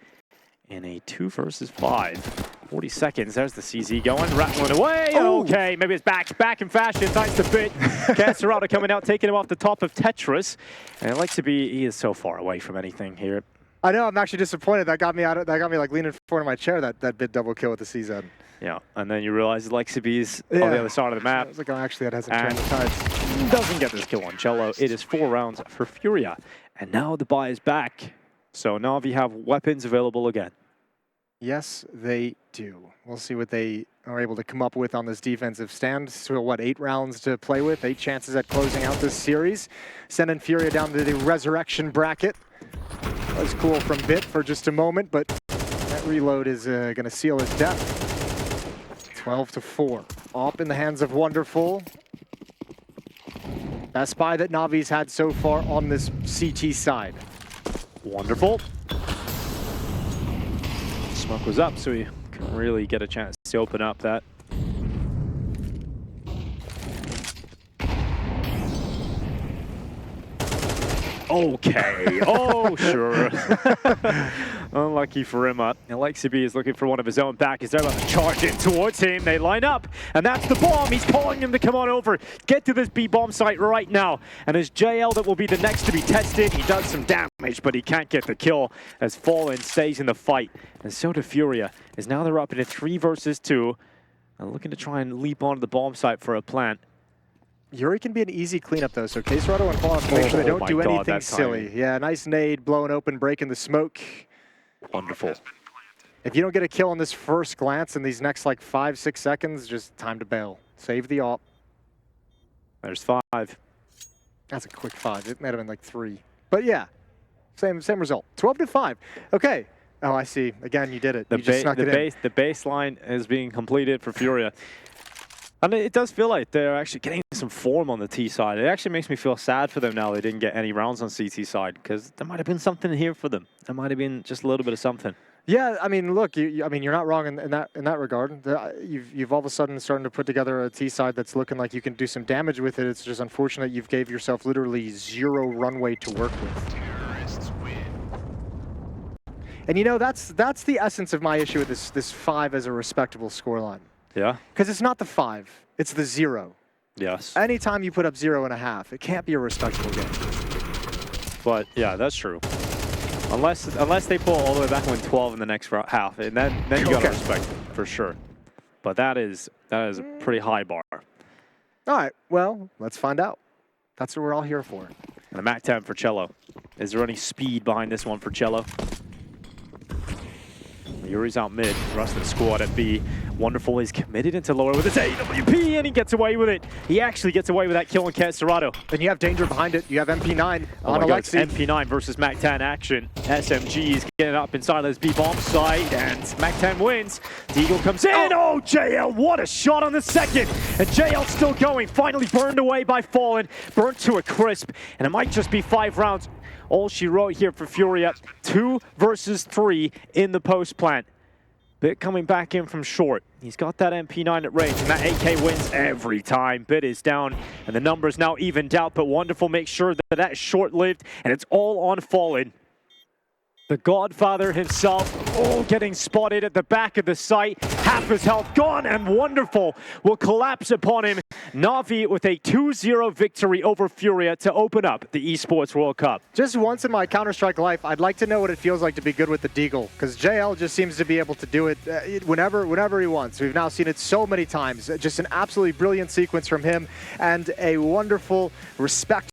in a 2 versus 5. 40 seconds, there's the CZ going, rattling away. Oh. Okay, maybe it's back in fashion, thanks to Bit. Casserado coming out, taking him off the top of Tetris. And Alexi B, he is so far away from anything here. I know, I'm actually disappointed. That got me like leaning forward in my chair, that Bit double kill with the CZ. Yeah, and then you realize Alexi B's on the other side of the map. I was like, oh, actually, that hasn't turned the tides. Doesn't get this kill on Cello. It is 4 rounds for Furia. And now the buy is back. So NAVI have weapons available again. Yes, they do. We'll see what they are able to come up with on this defensive stand. So what, 8 rounds to play with, 8 chances at closing out this series. Sending Furia down to the resurrection bracket. That was cool from Bit for just a moment, but that reload is going to seal his death. 12-4. Op in the hands of Wonderful. Best buy that Navi's had so far on this CT side. Wonderful. Smoke was up, so you can really get a chance to open up that. Okay, oh sure. Unlucky for him. Alexi B is looking for one of his own back. Is they're about to charge in towards him. They line up, and that's the bomb. He's calling him to come on over. Get to this B bomb site right now. And it's JL that will be the next to be tested. He does some damage, but he can't get the kill as Fallen stays in the fight. And so do Furia, as now they're up in a 3 versus 2. And looking to try and leap onto the bomb site for a plant. Yuri can be an easy cleanup though, so Caserato and Fallen make sure they don't do anything silly. Yeah, nice nade, blowing open, breaking the smoke. Wonderful. If you don't get a kill on this first glance in these next like 5-6 seconds, just time to bail. Save the op. There's 5. That's a quick 5. It might have been like 3. But yeah, same result. 12-5. Okay. Oh, I see. Again, you did it. You just snuck it in. The baseline is being completed for Furia. And it does feel like they're actually getting some form on the T side. It actually makes me feel sad for them now they didn't get any rounds on CT side, because there might have been something here for them. There might have been just a little bit of something. Yeah, I mean, look, I mean, you're not wrong in that regard. You've all of a sudden starting to put together a T side that's looking like you can do some damage with it. It's just unfortunate you've gave yourself literally 0 runway to work with. And you know, that's the essence of my issue with this 5 as a respectable scoreline. Yeah? Because it's not the 5, it's the 0. Yes. Anytime you put up 0.5, it can't be a respectable game. But yeah, that's true. Unless they pull all the way back and win 12 in the next half, and then you gotta respect it, for sure. But that is a pretty high bar. All right, well, let's find out. That's what we're all here for. And a Mac 10 for Cello. Is there any speed behind this one for Cello? Yuri's out mid, rest of the squad at B. Wonderful is committed into lower with his AWP, and he gets away with it. He actually gets away with that kill on Casserado. And you have danger behind it. You have MP9 on Alexi. MP9 versus Mac 10 action. SMG's getting up inside this B bomb site, and Mac 10 wins. Deagle comes in. Oh, JL, what a shot on the second. And JL still going, finally burned away by Fallen, burnt to a crisp, and it might just be 5 rounds. All she wrote here for Furia, 2 versus 3 in the post plant. Bit coming back in from short. He's got that MP9 at range, and that AK wins every time. Bit is down, and the numbers now evened out, but Wonderful makes sure that that is short-lived, and it's all on Fallen. The Godfather himself, getting spotted at the back of the site. Half his health gone, and Wonderful will collapse upon him. NAVI with a 2-0 victory over FURIA to open up the Esports World Cup. Just once in my Counter-Strike life, I'd like to know what it feels like to be good with the Deagle, because JL just seems to be able to do it whenever he wants. We've now seen it so many times. Just an absolutely brilliant sequence from him, and a wonderful respect